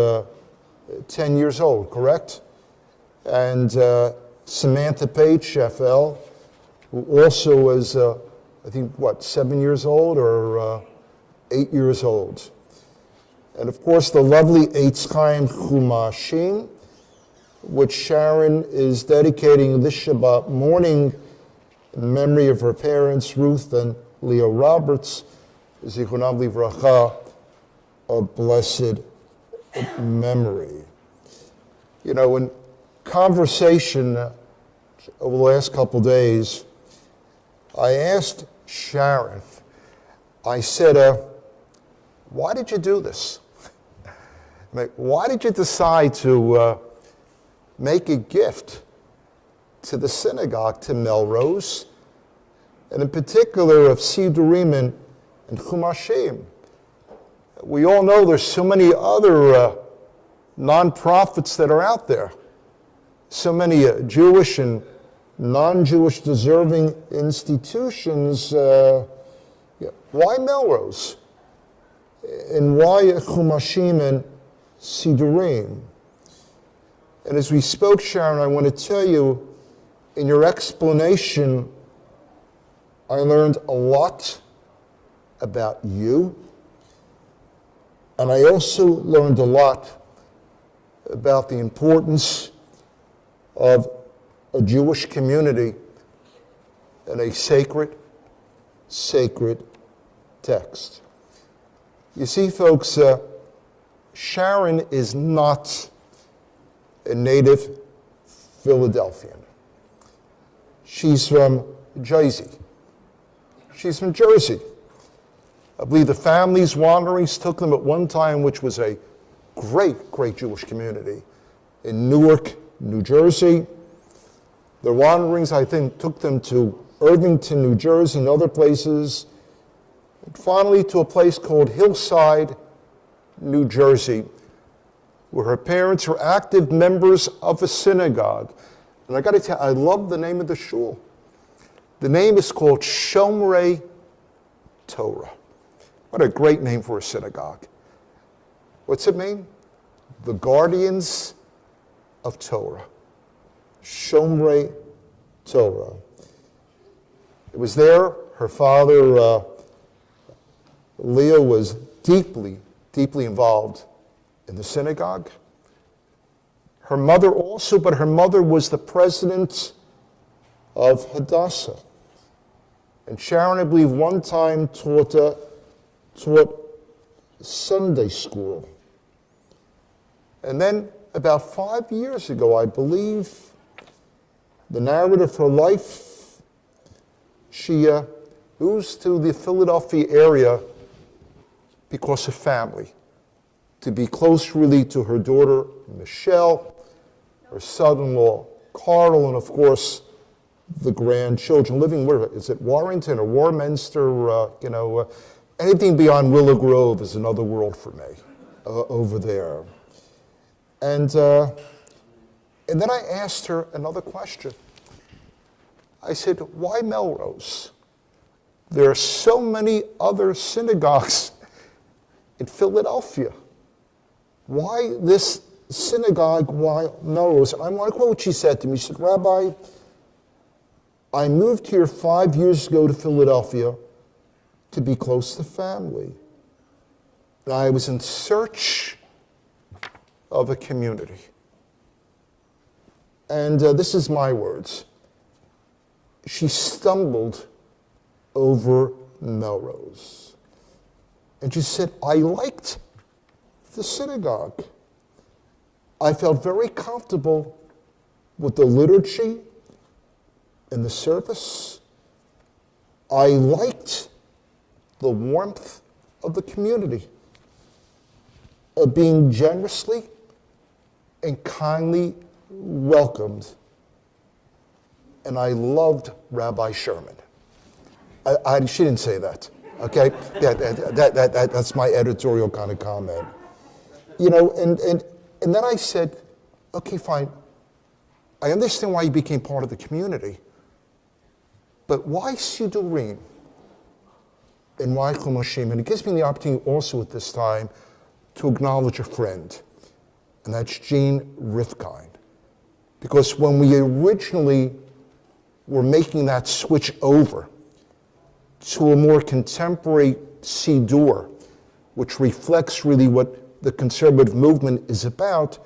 10 years old, correct? And Samantha Page Shefel, who also was, I think, 7 years old or 8 years old. And of course, the lovely Eitz Chaim Chumashim, which Sharon is dedicating this Shabbat morning in memory of her parents, Ruth and Leo Roberts, Zichronam Livracha, of blessed memory. You know, in conversation over the last couple days, I asked Sharon, I said, why did you do this? Why did you decide to make a gift to the synagogue, to Melrose, and in particular of Sidurim and Chumashim? We all know there's so many other nonprofits that are out there, so many Jewish and non-Jewish deserving institutions. Why Melrose? And why Chumashim and Sidurim? And as we spoke, Sharon, I want to tell you, in your explanation, I learned a lot about you. And I also learned a lot about the importance of a Jewish community and a sacred text. You see, folks, Sharon is not a native Philadelphian. She's from Jersey. She's from Jersey. I believe the family's wanderings took them at one time, which was a great, great Jewish community in Newark, New Jersey. Their wanderings, I think, took them to Irvington, New Jersey, and other places, and finally to a place called Hillside, New Jersey, where her parents were active members of a synagogue. And I got to tell you, I love the name of the shul. The name is called Shomrei Torah. What a great name for a synagogue. What's it mean? The guardians of Torah. Shomrei Torah. It was there her father, Leo, was deeply, deeply involved in the synagogue. Her mother also, but her mother was the president of Hadassah. And Sharon, I believe, one time taught Sunday school. And then about 5 years ago, I believe, the narrative of her life, she moved to the Philadelphia area because of family, to be close really to her daughter, Michelle, her son-in-law, Carl, and of course, the grandchildren living where, is it Warrington or Warminster? Anything beyond Willow Grove is another world for me over there. And then I asked her another question. I said, why Melrose? There are so many other synagogues in Philadelphia. Why this synagogue, why Melrose? And I want to quote what she said to me. She said, Rabbi, I moved here 5 years ago to Philadelphia to be close to family. And I was in search of a community. And this is my words. She stumbled over Melrose. And she said, I liked the synagogue. I felt very comfortable with the liturgy in the service. I liked the warmth of the community, of being generously and kindly welcomed. And I loved Rabbi Sherman. She didn't say that, okay? That's my editorial kind of comment. You know, and then I said, okay, fine. I understand why you became part of the community, but why Sidurim and why Chumashim? And it gives me the opportunity also at this time to acknowledge a friend, and that's Jean Rifkind. Because when we originally were making that switch over to a more contemporary Sidur, which reflects really what the conservative movement is about,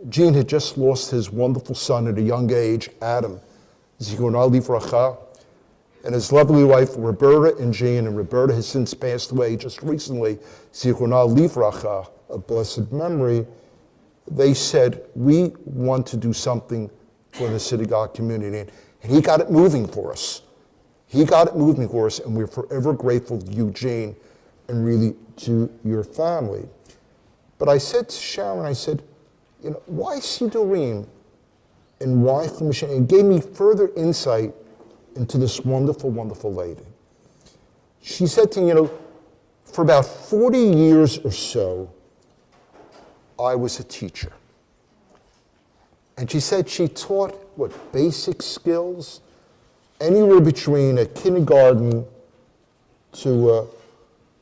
Jean had just lost his wonderful son at a young age, Adam, Zichronah Livracha, and his lovely wife, Roberta and Jean, and Roberta has since passed away just recently, Zichronah Livracha, of blessed memory. They said, we want to do something for the synagogue community. And he got it moving for us. He got it moving for us, and we're forever grateful to you, Jean, and really to your family. But I said to Sharon, I said, you know, why Sidurim and why Chumash? And it gave me further insight into this wonderful, wonderful lady. She said to me, you know, for about 40 years or so, I was a teacher. And she said she taught, what, basic skills? Anywhere between a kindergarten to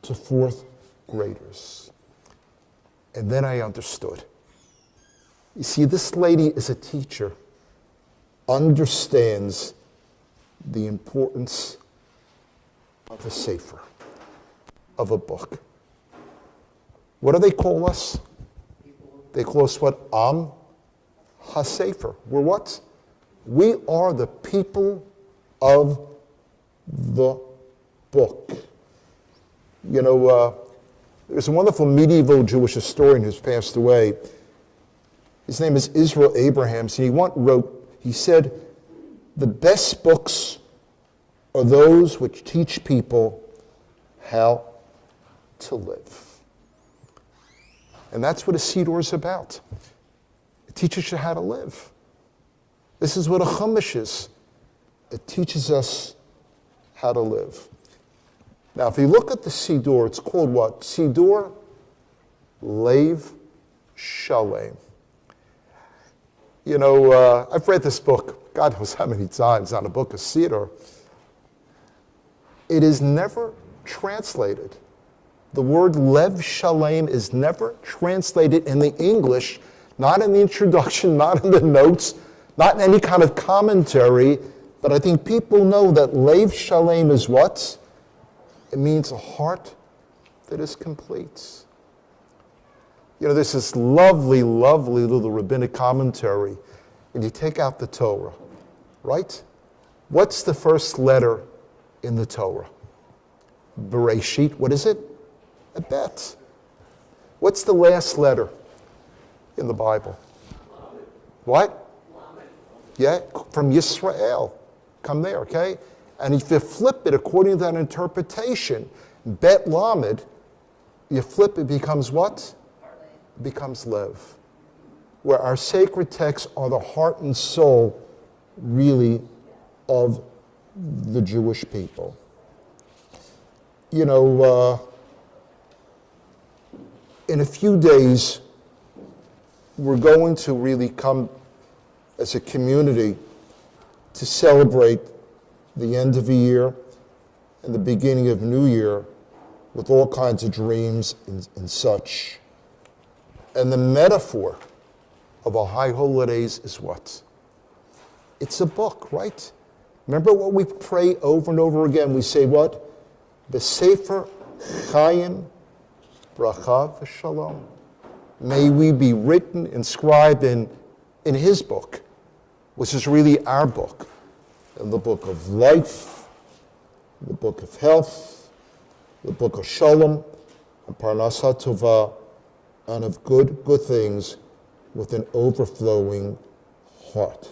fourth graders. And then I understood. You see, this lady is a teacher, understands the importance of a sefer, of a book. What do they call us? They call us what? Am HaSefer. We're what? We are the people of the book. You know, there's a wonderful medieval Jewish historian who's passed away. His name is Israel Abrahams, and he once wrote, he said, the best books are those which teach people how to live. And that's what a Siddur is about. It teaches you how to live. This is what a Chumash is. It teaches us how to live. Now, if you look at the Siddur, it's called what? Siddur Lev Shalem. You know, I've read this book, God knows how many times, on a book of Siddur. It is never translated. The word Lev Shalem is never translated in the English, not in the introduction, not in the notes, not in any kind of commentary, but I think people know that Lev Shalem is what? It means a heart that is complete. You know, there's this lovely, lovely little rabbinic commentary, and you take out the Torah, right? What's the first letter in the Torah? Bereshit, what is it? A bet. What's the last letter in the Bible? What? Yeah, from Yisrael. Come there, okay? And if you flip it according to that interpretation, Bet Lamed, you flip it becomes what? It becomes Lev. Where our sacred texts are the heart and soul, really, of the Jewish people. You know, in a few days, we're going to really come as a community to celebrate the end of a year and the beginning of New Year with all kinds of dreams and such. And the metaphor of our high holidays is what? It's a book, right? Remember what we pray over and over again? We say what? B'sefer Chaim Bracha V'Shalom. May we be written, inscribed in his book, which is really our book, in the book of life, the book of health, the book of Shalom, and Parnasah Tovah, and of good things with an overflowing heart.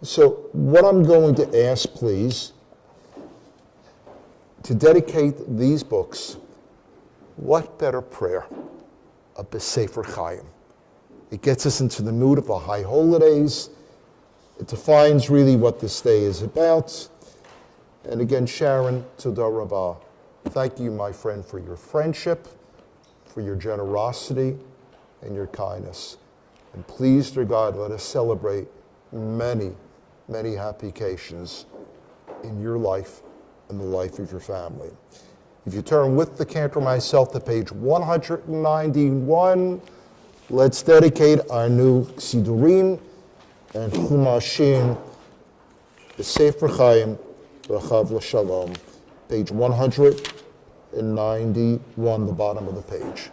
So what I'm going to ask, please, to dedicate these books, what better prayer? A B'Sefer Chaim. It gets us into the mood of the high holidays. It defines really what this day is about. And again, Sharon, Todah Rabbah. Thank you, my friend, for your friendship, for your generosity, and your kindness. And please, dear God, let us celebrate many, many happy occasions in your life and the life of your family. If you turn with the cantor myself to page 191, let's dedicate our new Sidurim and Chumashim, B'Sefer Chaim, V'chav L'Shalom. Page 191, the bottom of the page.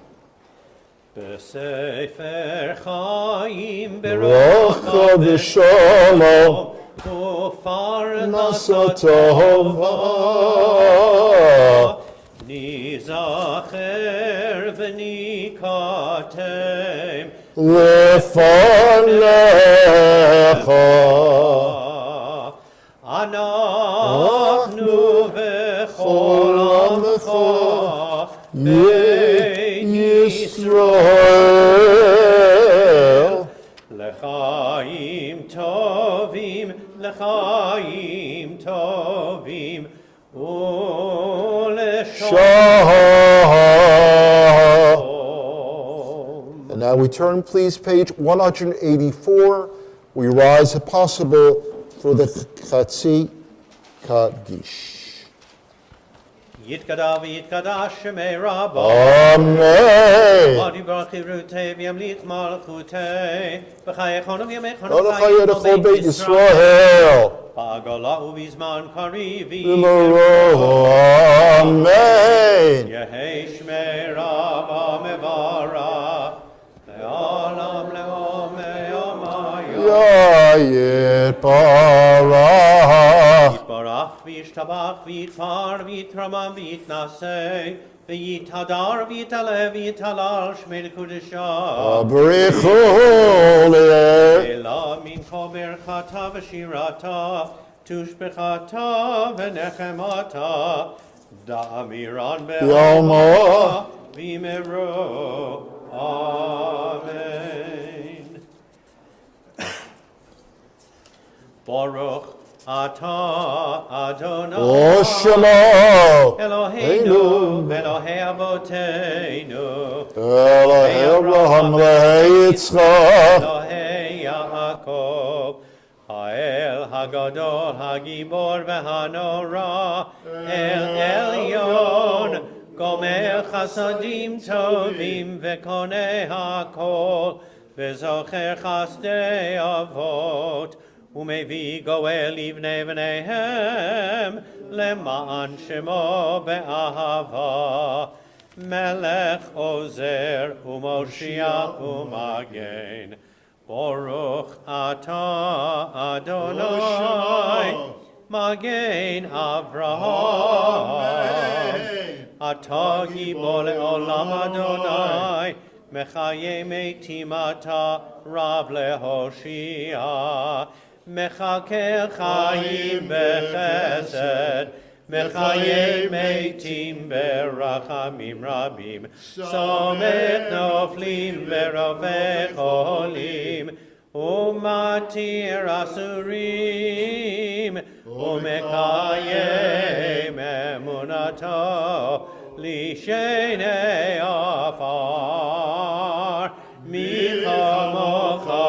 B'Sefer Chaim, V'chav L'Shalom, Ufar Nasa Tova, Tova, Nizacher V'nikatem, Lefanecha, Anachnu V'chol Amcha, Yisrael, L'chaim tovim, L'chaim tovim, U'l'shalom. And now we turn, please, page 184. We rise, if possible, for the Chatzi Kaddish. Yitkada v'yitkada shemei Rabba. Amen. Adi v'achirutei v'yamlich malchutei. V'chayechonu v'yamechonu V'chayechonu Beit Yisrael. V'agola u'vizman karivi. Amen. Yehei shmei Rabba mevarach. Le'olam le'omei omayah. Yayit Barach. Yitbarach v'yishtabach v'yitfar v'yitramam v'yitnaseh v'yithadar v'yitaleh v'yitalal shmei l'kudeshah Abrichu le'er. Ela minko berchata v'shirata tushbechata v'nechemata da'amiran Yoma. be'ama v'meru. Amen. Baruch Atah Adonai Oshama. Eloheinu Elohei Avoteinu Elohei Abraham Elohei Yitzchak. Elohei Yaakov Ha'el Hagadol Hagibor V'Hanora El Elyon Gomer Chasadim Tovim V'Konei HaKol V'Zocher Chasdei Avot Umevi goel livnei v'neihem lema'an shemo be'ahava melech ozer u'moshiach u'magen Baruch atah Adonai magen Avraham atah gibor le'olam Adonai mechaye meitim atah rav lehoshia Mechaker chayim bechesed, mechaye meitim berachamim rabim, somet noflim verovech olim, umatir asurim, umekayem emunato, lishenei afar, michamocha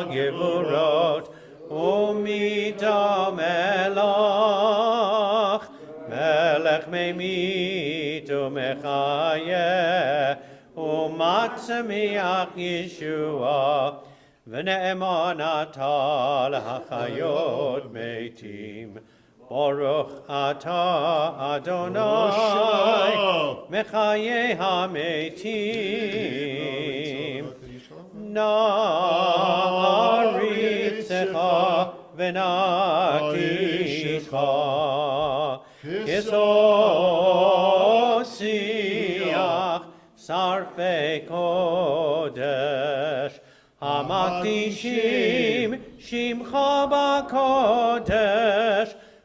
ba'gevurot, Umita melach, melech memit umechayeh, umatzemiach Yeshua, v'ne'eman atah l'hachayot meitim. Baruch atah Adonai, mechayeh hametim. Na'aritzecha v'na'tischa kisosiach sarfei kodesh המקדישים שמך בקודש,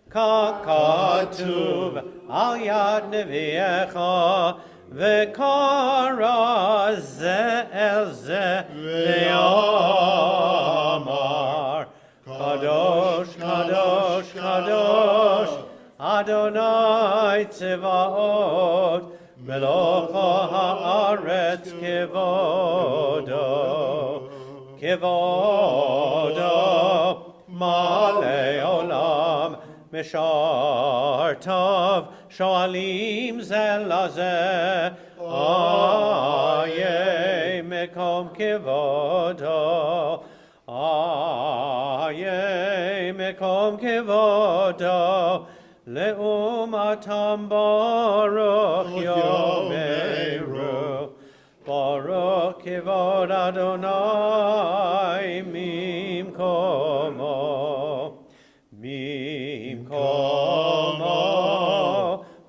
ככתוב על יד נביאך, וקרא זה אל זה, ואמר, קדוש, קדוש, קדוש, אדוני צבאות, מלוך הארץ כבודו, כבודו, מלא עולם, משרתיו, שואלים זה לזה, איה מקום כבודו, איה מקום כבודו, לעומתם ברוך יאמרו, ברוך כבוד אדוני ממקומו, ממקומו,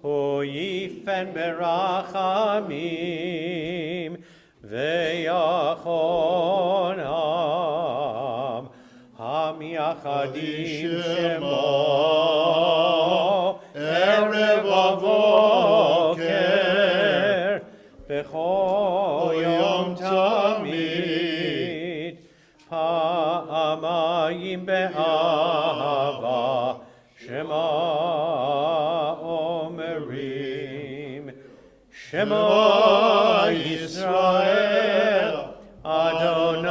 הוא יפן ברחמים, ויחונם, המייחדים שמו, ערב ובוקר, בכל יום תמיד, פעמיים באהבה, שמה אומרים, שמה ישראל, אדוני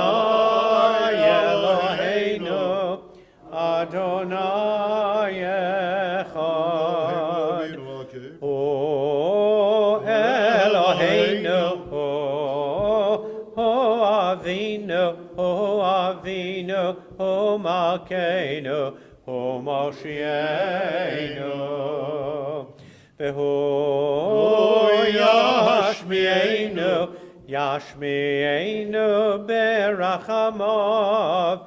אלוהינו, אדוני אחד, הוא אלוהינו, הוא אבינו, הוא אבינו, הוא מלכנו, הוא מושיענו, והוא ישמיענו, ישמיענו ברחמיו,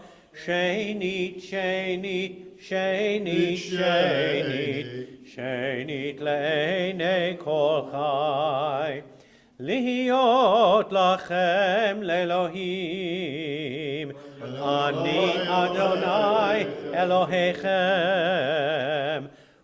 שנית, שנית, שנית, שנית, שנית לעיני כל חי. להיות לכם לאלוהים, אני אדוני אלוהיכם,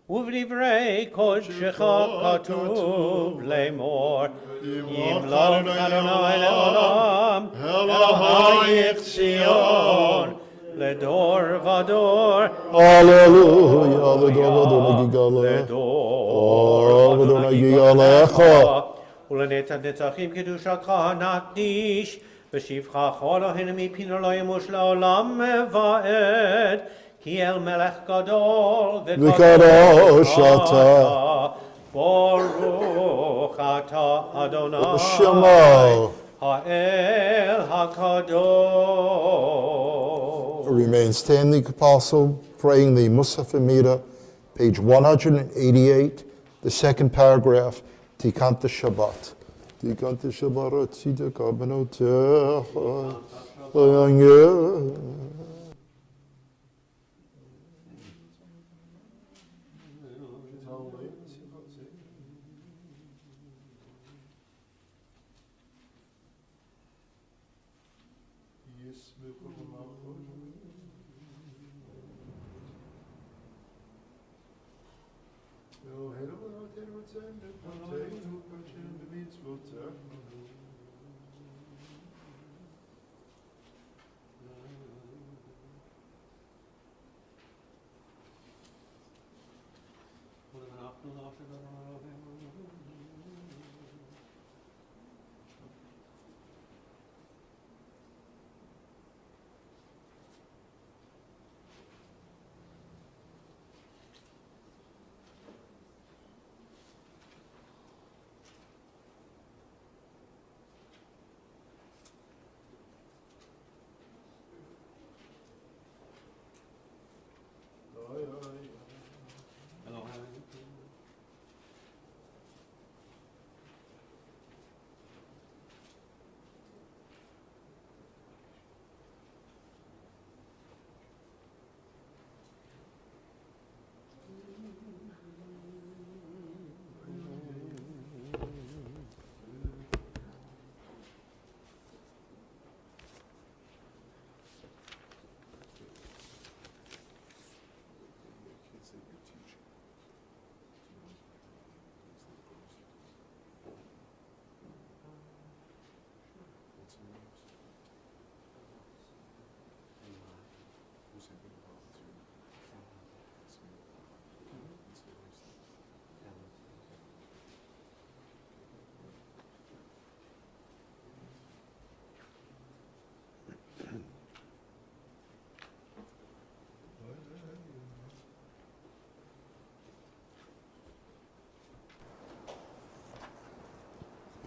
ובדברי קודשך כתוב לאמור, ימלוך אדוני לעולם, אלוהיך ציון, לדור ודור, הללויה, לדור ודור נגיגלה, לדור ודור נגיגלך. ולנצחים קדושתך נקדיש, ושבחך אלוהינו מפינו לא ימוש לעולם ועד, כי אל מלך גדול וקדוש אתה, ברוך אתה אדוני, שמע. האל הקדוש. Remain standing, Apostle, praying the Musaf Amida, page 188, the second paragraph, Tikanta Shabbat. Tikanta Shabbat, Tzidek Abenotecha, Hayangeh.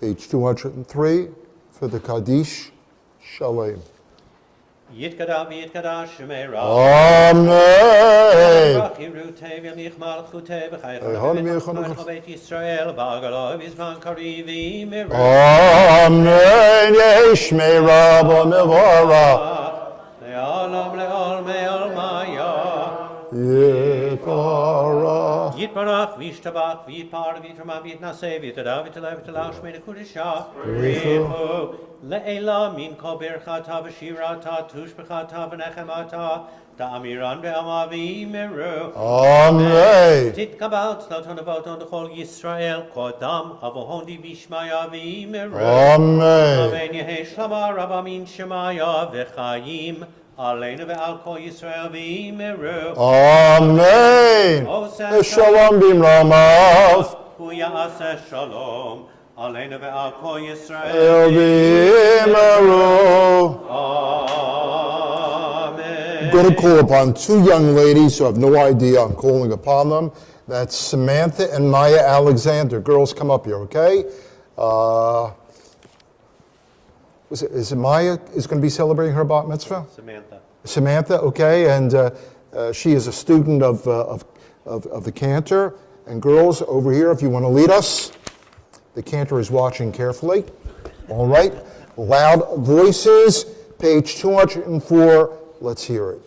Page 203 for the Kaddish Shalem. Yitkada v'yitkada Shemei Ra. Amen. Yirutei v'yamnichmal chutei v'chaycha Honim v'chaycha Yechon. Beit Yisrael v'agalo v'zman karivi miru. Amen. Yeshmei Rabba Mevara. Le'olam le'ol me'ol maya. Yipara. Yitbarach v'yishtabach v'yitpar v'yitrama v'yitnaseh v'yitada v'yitala v'yitala Shmei Kudisha. Richu le'ela min kol birchata v'shirata tushbechata v'nechemata ta'amiran ve'amavi miru. Amen. Titkabal tzlaton avoton d'chol Yisrael kodam avohondi v'ishmaya v'miru. Amen. Amen yehi shlama rabamin shemaya v'chayim aleinu ve'al kol Yisrael v'miru. Amen. Shalom bimramav. Hu ya'aseh shalom aleinu ve'al kol Yisrael El v'yimaru. Amen. I'm going to call upon two young ladies who have no idea I'm calling upon them. That's Samantha and Maya Alexander. Girls, come up here, okay? Is it Maya is going to be celebrating her bat mitzvah? Samantha, okay, and she is a student of the cantor. And girls, over here, if you want to lead us. The cantor is watching carefully. All right, loud voices, page 204. Let's hear it.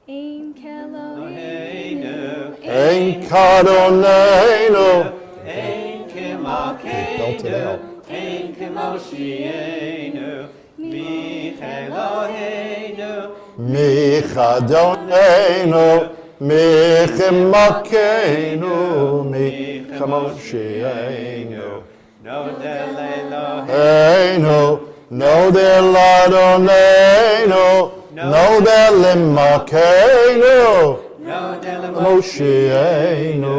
Ein Eloheinu, Ein Kadoneinu, Ein belt it out. Kemalkeinu, Ein Kemoshienu, Micheloheinu, Michadoneinu, Michimakeinu, Michamoshienu. Nodel Eloheinu, Einu, Nodel Adoneinu, Nodel Imakeinu, Nodel Moshienu,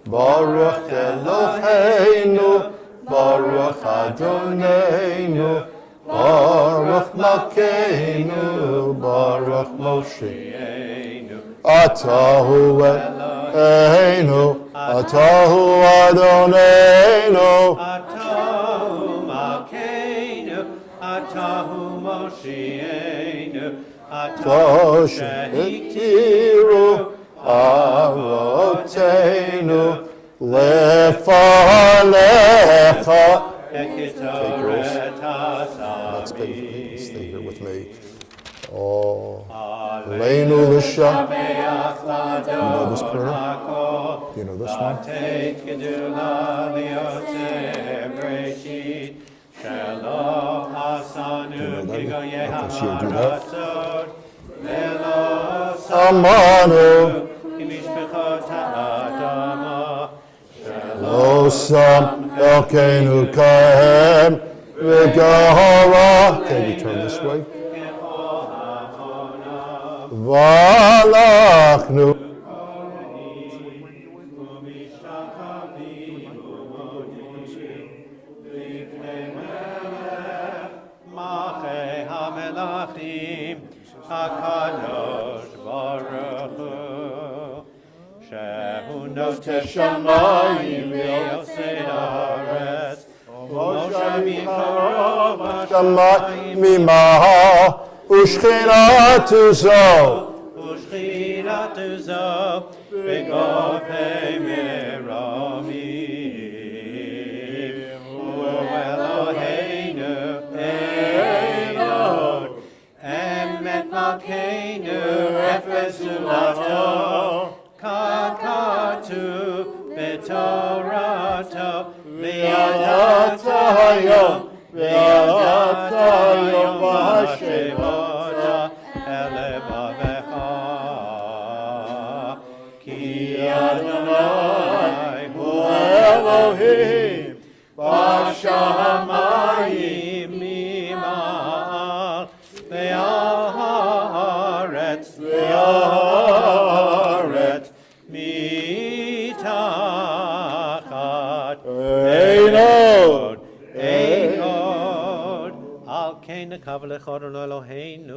Baruch Eloheinu, Baruch Adoneinu, Baruch Makeinu, Baruch Moshienu. Atahu Eloheinu, Atahu Adoneinu, Atahu Makeinu, Atahu Moshienu, Atahu Shehitiru, Avoteinu, Lefanecha. Let's stay here with me. Oh, Leinu L'Shem. Do you know this prayer? Do you know this one? Amanu, Losam, Elkeinu Kahem, Vigahara. Okay, we turn this way. Valachnu. HaKadosh Baruch Hu Shehu Noteh Shamayim V'Yosei Haaretz Moshe Mikarov Shamayim Mimaha Ushchinatu Zo Ushchinatu Zo V'Govei Meramim U'Eloheinu Elon Emet Malkeinu Efes Ulato Kakatu B'Torato V'Yadatayom V'Yadatayom V'Hashemota Elevavecha Ki Adonai Hu Elohim B'Shamayim Mima'al Ve'al Haaretz Ve'aretz Mitachat Einod Einod Al Kein Nekav Lechor Eloheinu.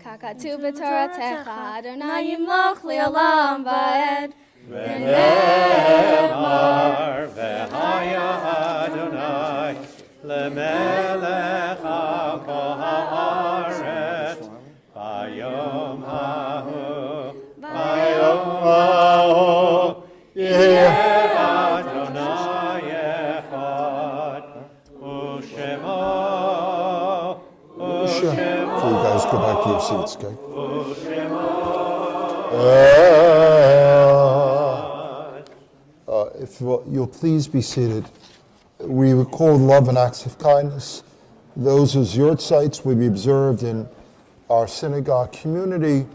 Kakatu b'toratecha, Adonai yimloch li'olam va'ed. ונאמר והיה אדוני למלך על כל הארץ ביום ההוא יהיה אדוני אחד ושמו Before you guys go back to your seats, okay? If you'll please be seated. We record love and acts of kindness. Those whose yurt sites will be observed in our synagogue community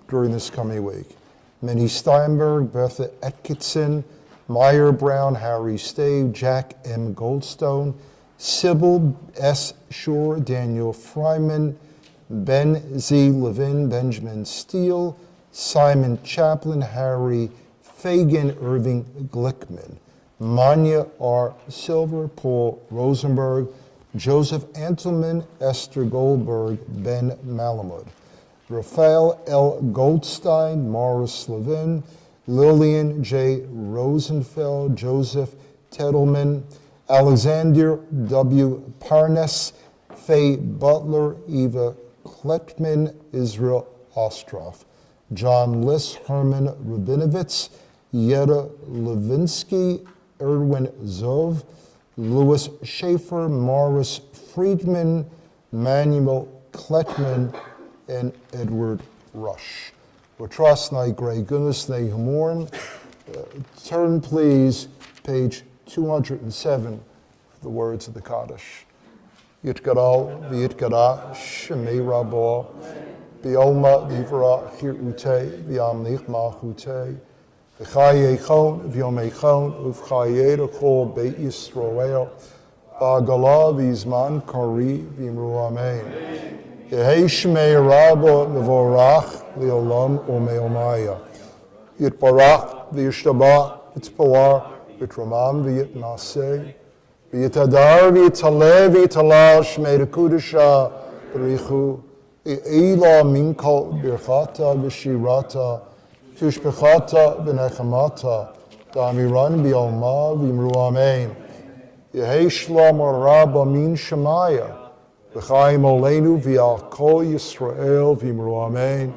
during this coming week. Minnie Steinberg, Bertha Atkinson, Meyer Brown, Harry Stave, Jack M. Goldstone, Sybil S. Shore, Daniel Fryman, Ben Z. Levin, Benjamin Steele, Simon Chaplin, Harry Fagan, Irving Glickman, Manya R. Silver, Paul Rosenberg, Joseph Antelman, Esther Goldberg, Ben Malamud, Raphael L. Goldstein, Morris Levin, Lillian J. Rosenfeld, Joseph Tettleman, Alexander W. Parnes, Faye Butler, Eva Kletman, Israel Ostroff, John Liss, Herman Rabinovitz, Yetta Levinsky, Erwin Zov, Louis Schaefer, Morris Friedman, Manuel Kletman, and Edward Rush. Trust Night Grey Goodness Nay Humorn. Turn please, page 207, the words of the Kaddish. Yitgadal v'yitgada shemei rabo v'yolma v'yivra hirute v'yamlich machute v'chayechon v'yomechon uv'chayedachol beit Yisroel v'agala v'yizman kari v'yimru amen. Yehei shemei rabo v'vorach li'olam u'me'omaya yitbarach v'yishtabah v'tzpawar v'tramam v'yitnaseh v'yitadar v'yitaleh v'yitala shmei rekudisha b'richu Eila minkol birchata v'shirata tushbechata v'nechamata da'amiran b'yalma v'imru amen. Yehei shlom rabba min shemaya v'chaim olenu v'yal kol Yisrael v'imru amen.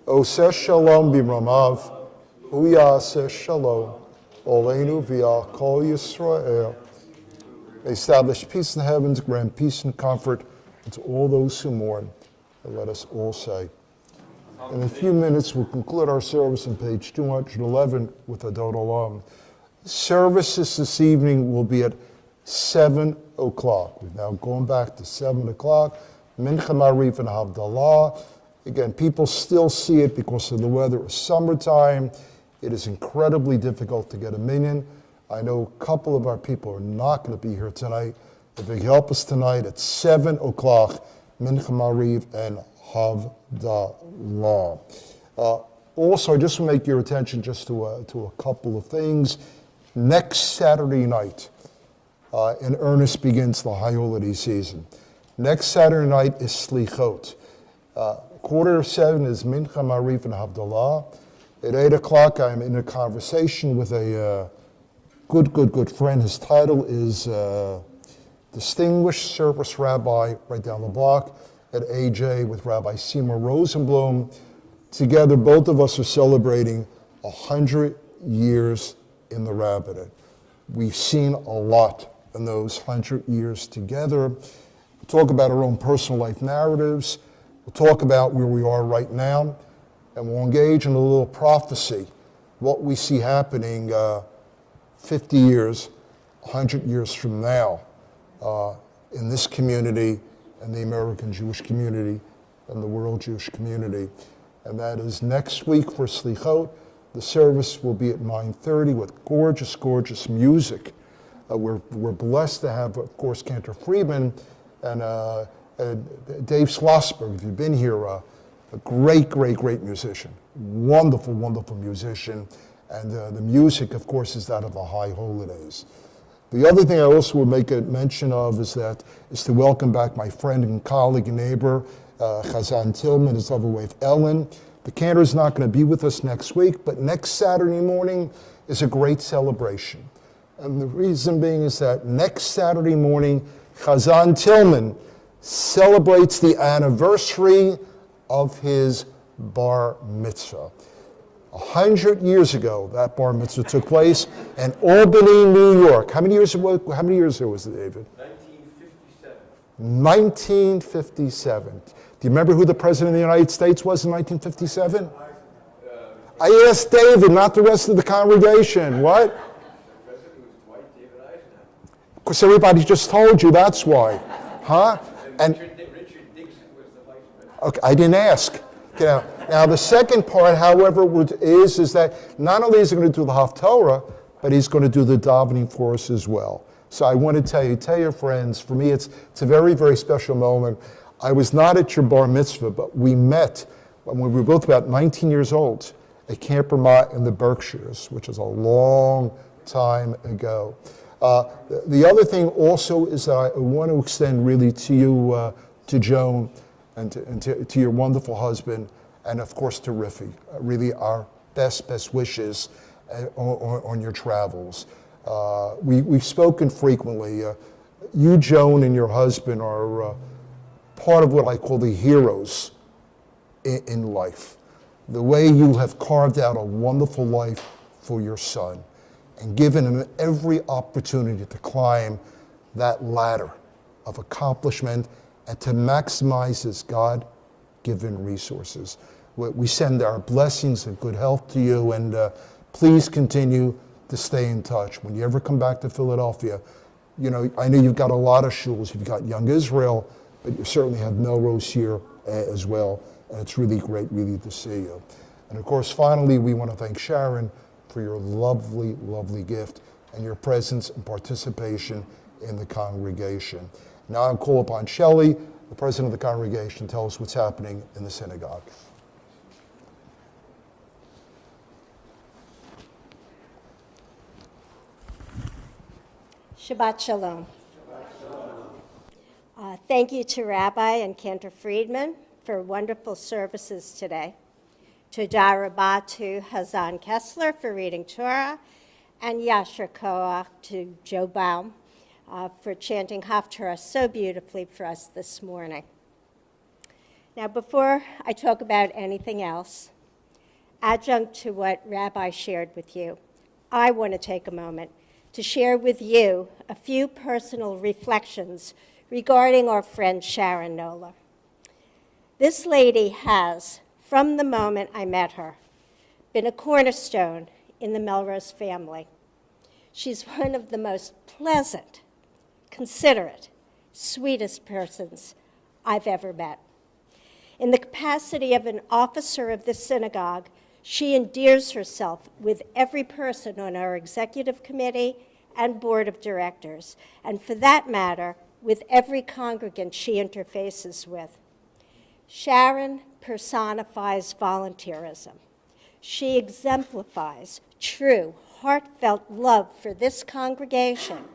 Oseh shalom b'imramav uyaseh shalom olenu v'yal kol Yisrael. Establish peace in the heavens, grant peace and comfort to all those who mourn. And let us all say. In a few minutes, we'll conclude our service on page 211 with Adon Olam. Services this evening will be at 7 o'clock. We've now gone back to 7 o'clock. Mincha Marif and Havdalah. Again, people still see it because of the weather. It's summertime. It is incredibly difficult to get a minyan. I know a couple of our people are not going to be here tonight. If they help us tonight at 7 o'clock, Mincha Mariv and Havdalah. Also, I just want to make your attention just to a couple of things. Next Saturday night, in earnest begins the high holiday season. Next Saturday night is Slichot. 6:45 is Mincha Mariv and Havdalah. At 8 o'clock, I'm in a conversation with a good friend. His title is Distinguished Service Rabbi right down the block at AJ with Rabbi Seymour Rosenblum. Together, both of us are celebrating 100 years in the rabbinate. We've seen a lot in those 100 years together. We'll talk about our own personal life narratives. We'll talk about where we are right now, and we'll engage in a little prophecy, what we see happening 50 years, 100 years from now in this community and the American Jewish community and the world Jewish community. And that is next week for Slichot. The service will be at 9:30 with gorgeous music. We're blessed to have, of course, Cantor Friedman and Dave Schlossberg. If you've been here, a great musician, wonderful musician. And the music, of course, is that of the high holidays. The other thing I also would make a mention of is to welcome back my friend and colleague and neighbor, Chazan Tillman, his other wife, Ellen. The cantor's not going to be with us next week, but next Saturday morning is a great celebration. And the reason being is that next Saturday morning, Chazan Tillman celebrates the anniversary of his bar mitzvah. 100 years ago, that bar mitzvah took place in Albany, New York. How many years ago was it, David? 1957. Do you remember who the President of the United States was in 1957? I asked David, not the rest of the congregation. What? The President was Dwight David Eisenhower. Of course, everybody just told you, that's why. Huh? And Richard Nixon was the vice president. Okay, I didn't ask. Now the second part, however, is that not only is he going to do the Haftorah, but he's going to do the davening for us as well. So I want to tell your friends, for me it's a very, very special moment. I was not at your bar mitzvah, but we met when we were both about 19 years old at Camp Vermont in the Berkshires, which is a long time ago. The other thing also is that I want to extend really to you, to Joan, and to your wonderful husband, and of course to Riffy. Really our best wishes on your travels. We've spoken frequently. You, Joan, and your husband are part of what I call the heroes in life. The way you have carved out a wonderful life for your son and given him every opportunity to climb that ladder of accomplishment and to maximize his God-given resources. We send our blessings and good health to you, and please continue to stay in touch. When you ever come back to Philadelphia, you know, I know you've got a lot of shuls. You've got Young Israel, but you certainly have Melrose here as well, and it's really great, really, to see you. And of course, finally, we want to thank Sharon for your lovely, lovely gift and your presence and participation in the congregation. Now I'll call upon Shelley, the president of the congregation, to tell us what's happening in the synagogue. Shabbat Shalom. Thank you to Rabbi and Cantor Friedman for wonderful services today. Todah Rabbah to Hazan Kessler for reading Torah, and Yasher Koach to Joe Baum for chanting Haftarah so beautifully for us this morning. Now, before I talk about anything else, adjunct to what Rabbi shared with you, I want to take a moment to share with you a few personal reflections regarding our friend Sharon Nola. This lady has, from the moment I met her, been a cornerstone in the Melrose family. She's one of the most pleasant, considerate, sweetest persons I've ever met. In the capacity of an officer of the synagogue, she endears herself with every person on our executive committee and board of directors, and for that matter, with every congregant she interfaces with. Sharon personifies volunteerism. She exemplifies true, heartfelt love for this congregation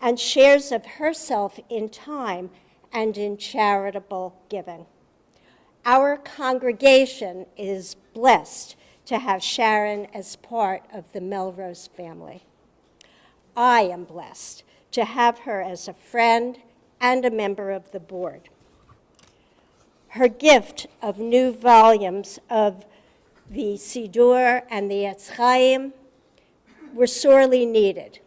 and shares of herself in time and in charitable giving. Our congregation is blessed to have Sharon as part of the Melrose family. I am blessed to have her as a friend and a member of the board. Her gift of new volumes of the Siddur and the Etz Chaim were sorely needed.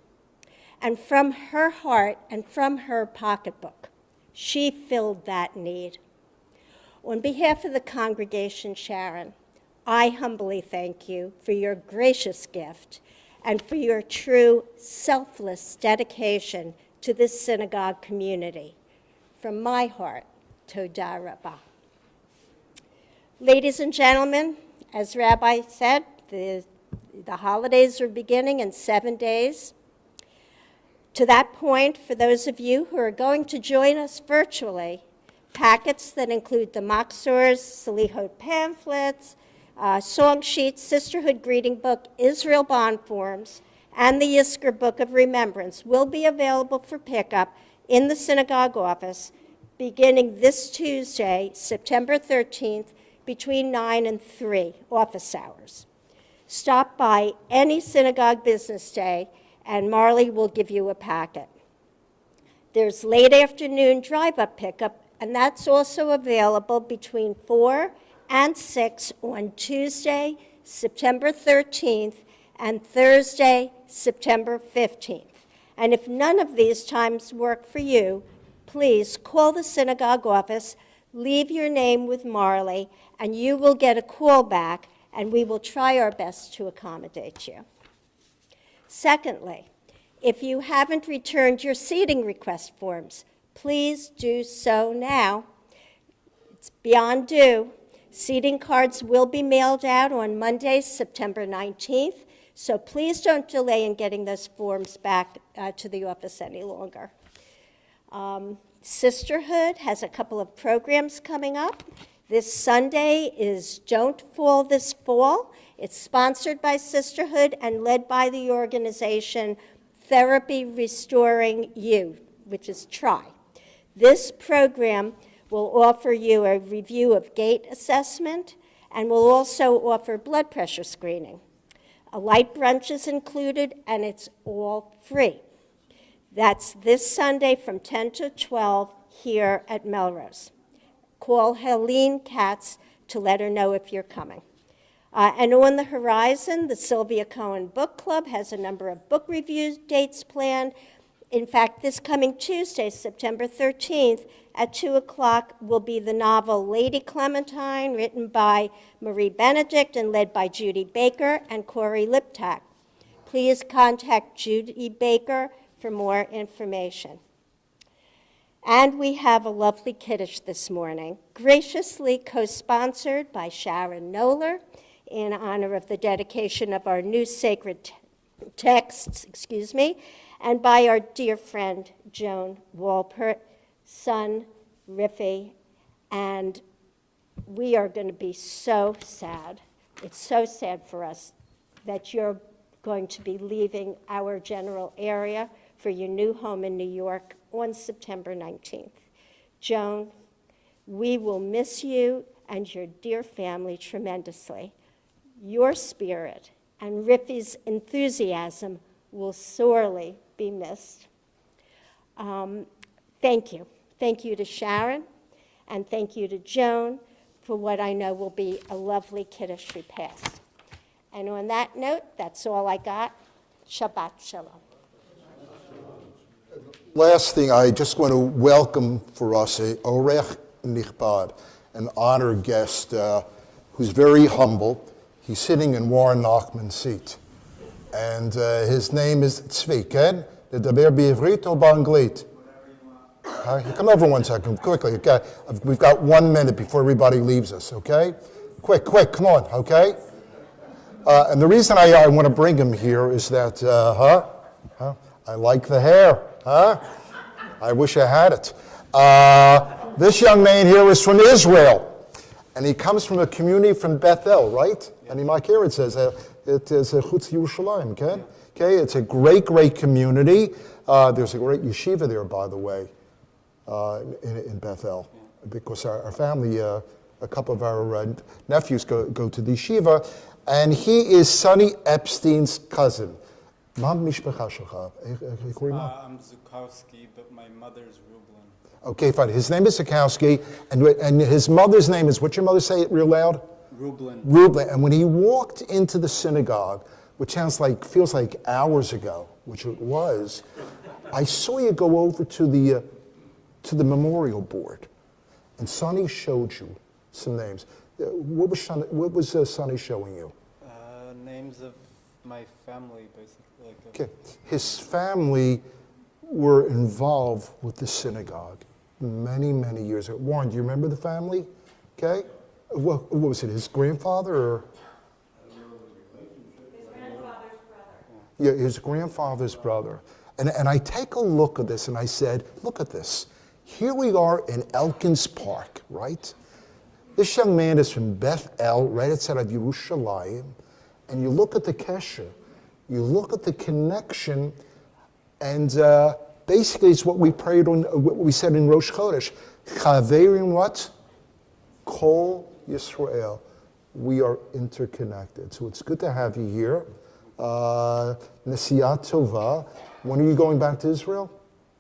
And from her heart and from her pocketbook, she filled that need. On behalf of the congregation, Sharon, I humbly thank you for your gracious gift and for your true, selfless dedication to this synagogue community. From my heart, Todah Rabbah. Ladies and gentlemen, as Rabbi said, the holidays are beginning in 7 days. To that point, for those of you who are going to join us virtually, packets that include the Machzor's, Salihot pamphlets, song sheets, Sisterhood greeting book, Israel bond forms, and the Yizkor Book of Remembrance will be available for pickup in the synagogue office beginning this Tuesday, September 13th, between 9 and 3, office hours. Stop by any synagogue business day, and Marley will give you a packet. There's late afternoon drive-up pickup, and that's also available between 4 and 6 on Tuesday, September 13th, and Thursday, September 15th. And if none of these times work for you, please call the synagogue office, leave your name with Marley, and you will get a call back, and we will try our best to accommodate you. Secondly, if you haven't returned your seating request forms, please do so now. It's beyond due. Seating cards will be mailed out on Monday, September 19th, so please don't delay in getting those forms back to the office any longer. Sisterhood has a couple of programs coming up. This Sunday is Don't Fall This Fall. It's sponsored by Sisterhood and led by the organization Therapy Restoring You, which is TRY. This program will offer you a review of gait assessment and will also offer blood pressure screening. A light brunch is included, and it's all free. That's this Sunday from 10 to 12 here at Melrose. Call Helene Katz to let her know if you're coming. And on the horizon, the Sylvia Cohen Book Club has a number of book review dates planned. In fact, this coming Tuesday, September 13th, at 2 o'clock will be the novel Lady Clementine, written by Marie Benedict and led by Judy Baker and Corey Liptak. Please contact Judy Baker for more information. And we have a lovely Kiddush this morning, graciously co-sponsored by Sharon Knoller in honor of the dedication of our new sacred texts, and by our dear friend Joan Walpert, son Riffy, and we are going to be so sad. It's so sad for us that you're going to be leaving our general area for your new home in New York on September 19th. Joan, we will miss you and your dear family tremendously. Your spirit and Riffy's enthusiasm will sorely be missed. Thank you. Thank you to Sharon, and thank you to Joan for what I know will be a lovely Kiddush repast. And on that note, that's all I got. Shabbat Shalom. Last thing, I just want to welcome for us a Orech Nichbad, an honored guest who's very humble. He's sitting in Warren Nachman's seat. And his name is Tzvi, Ken? Ledaber בעברית או באנגלית? Come over 1 second, quickly. Okay. We've got 1 minute before everybody leaves us, okay? Quick, come on, okay? And the reason I want to bring him here is that, I like the hair, I wish I had it. This young man here is from Israel, and he comes from a community from Bethel, right? And in my care it says, it is Chutz Yerushalayim, okay? Okay, it's a great community. There's a great yeshiva there, by the way, in Bethel, because our family, a couple of our nephews go to the yeshiva, and he is Sonny Epstein's cousin. I'm Zukowski, but my mother's Rublin. Okay, fine. His name is Zukowski, and his mother's name is, what's your mother say it real loud? Rublin. And when he walked into the synagogue, which feels like hours ago, which it was, I saw you go over to the memorial board, and Sonny showed you some names. What was Sonny showing you? Names of my family, basically. Okay, his family were involved with the synagogue many years ago. Warren, do you remember the family? Okay, what was it? His grandfather or? His grandfather's brother. Yeah, his grandfather's brother. And I take a look at this and I said, look at this. Here we are in Elkins Park, right? This young man is from Beth El, right outside of Yerushalayim. And you look at the kesher, you look at the connection, and basically it's what we prayed on, what we said in Rosh Chodesh. Chaverim what? Kol Yisrael. We are interconnected. So it's good to have you here. Nesiat Tova. When are you going back to Israel?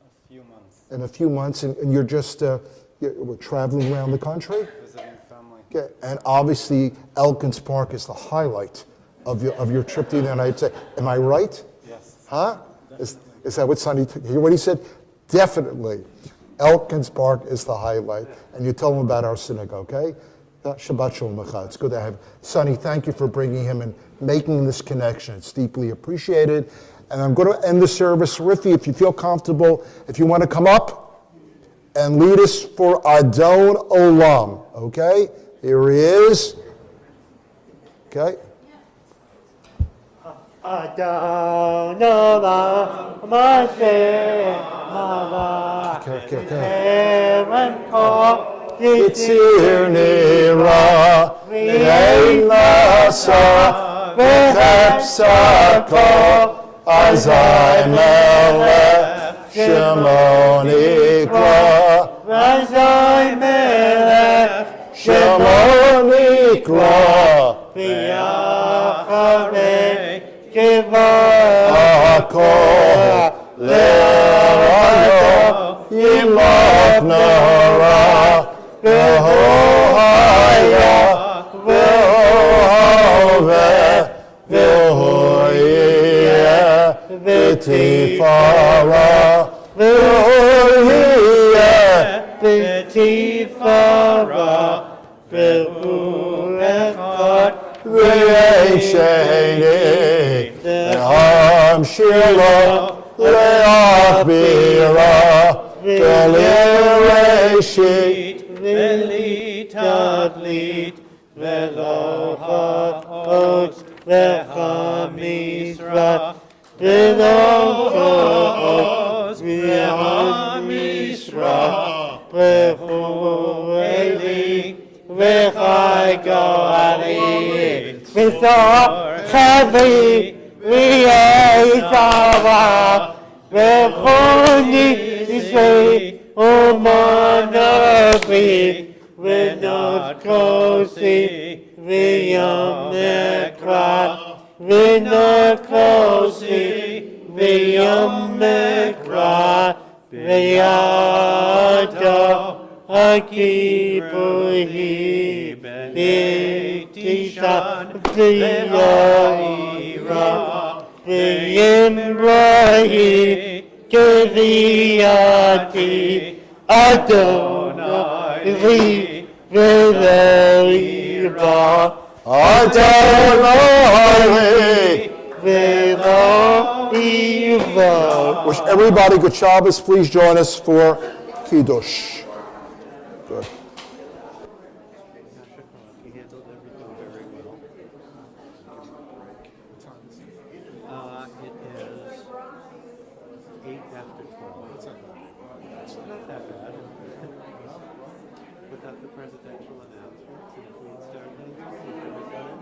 A few months. In a few months, and you're just we're traveling around the country? Visiting family. Okay, and obviously Elkins Park is the highlight of your trip to the United States. Am I right? Yes. Huh? Is that what Sonny, hear what he said? Definitely. Elkins Park is the highlight. And you tell him about our synagogue, okay? Shabbat Shalom Lecha. It's good to have Sonny. Thank you for bringing him and making this connection. It's deeply appreciated. And I'm going to end the service. Riffy, if you feel comfortable, if you want to come up and lead us for Adon Olam, okay? Here he is. Okay? Adon Olam, Maseh, Malach, Heaven call, Yitzir Nira, V'yein Lasa, V'chepsako, Azai Melech, Shemon Ikra, Azai Melech, Shemon Ikra, V'yachaveh, Kivah, Akol, Le'arato, Yimot Nara, V'hohaya, V'hoveh, V'hoyeh, V'tifara, V'hoyeh, V'tifara, V'hu-echad, V'yesheni, V'ham Shilo, Le'achbira, V'lireshit, V'litadlit, V'lohot, V'chamisra, V'lohot, V'chamisra, V'chueli, V'chai go'ali, V'chali, V'yetava, V'choni, V'sei, Umanabi, V'not kosi, V'yom nekra, V'not kosi, V'yom nekra, V'yado, Akipuhi, V'tisha, V'yaira, V'yimrahi, Kiviyati, Adonai, V'leira, Adonai. V'leira. Wish everybody good Shabbos. Please join us for Kiddush. Good. He handled everything very well. It is 8 after 12. It's not that bad. Without the presidential announcements, and if we had started, we could have done it.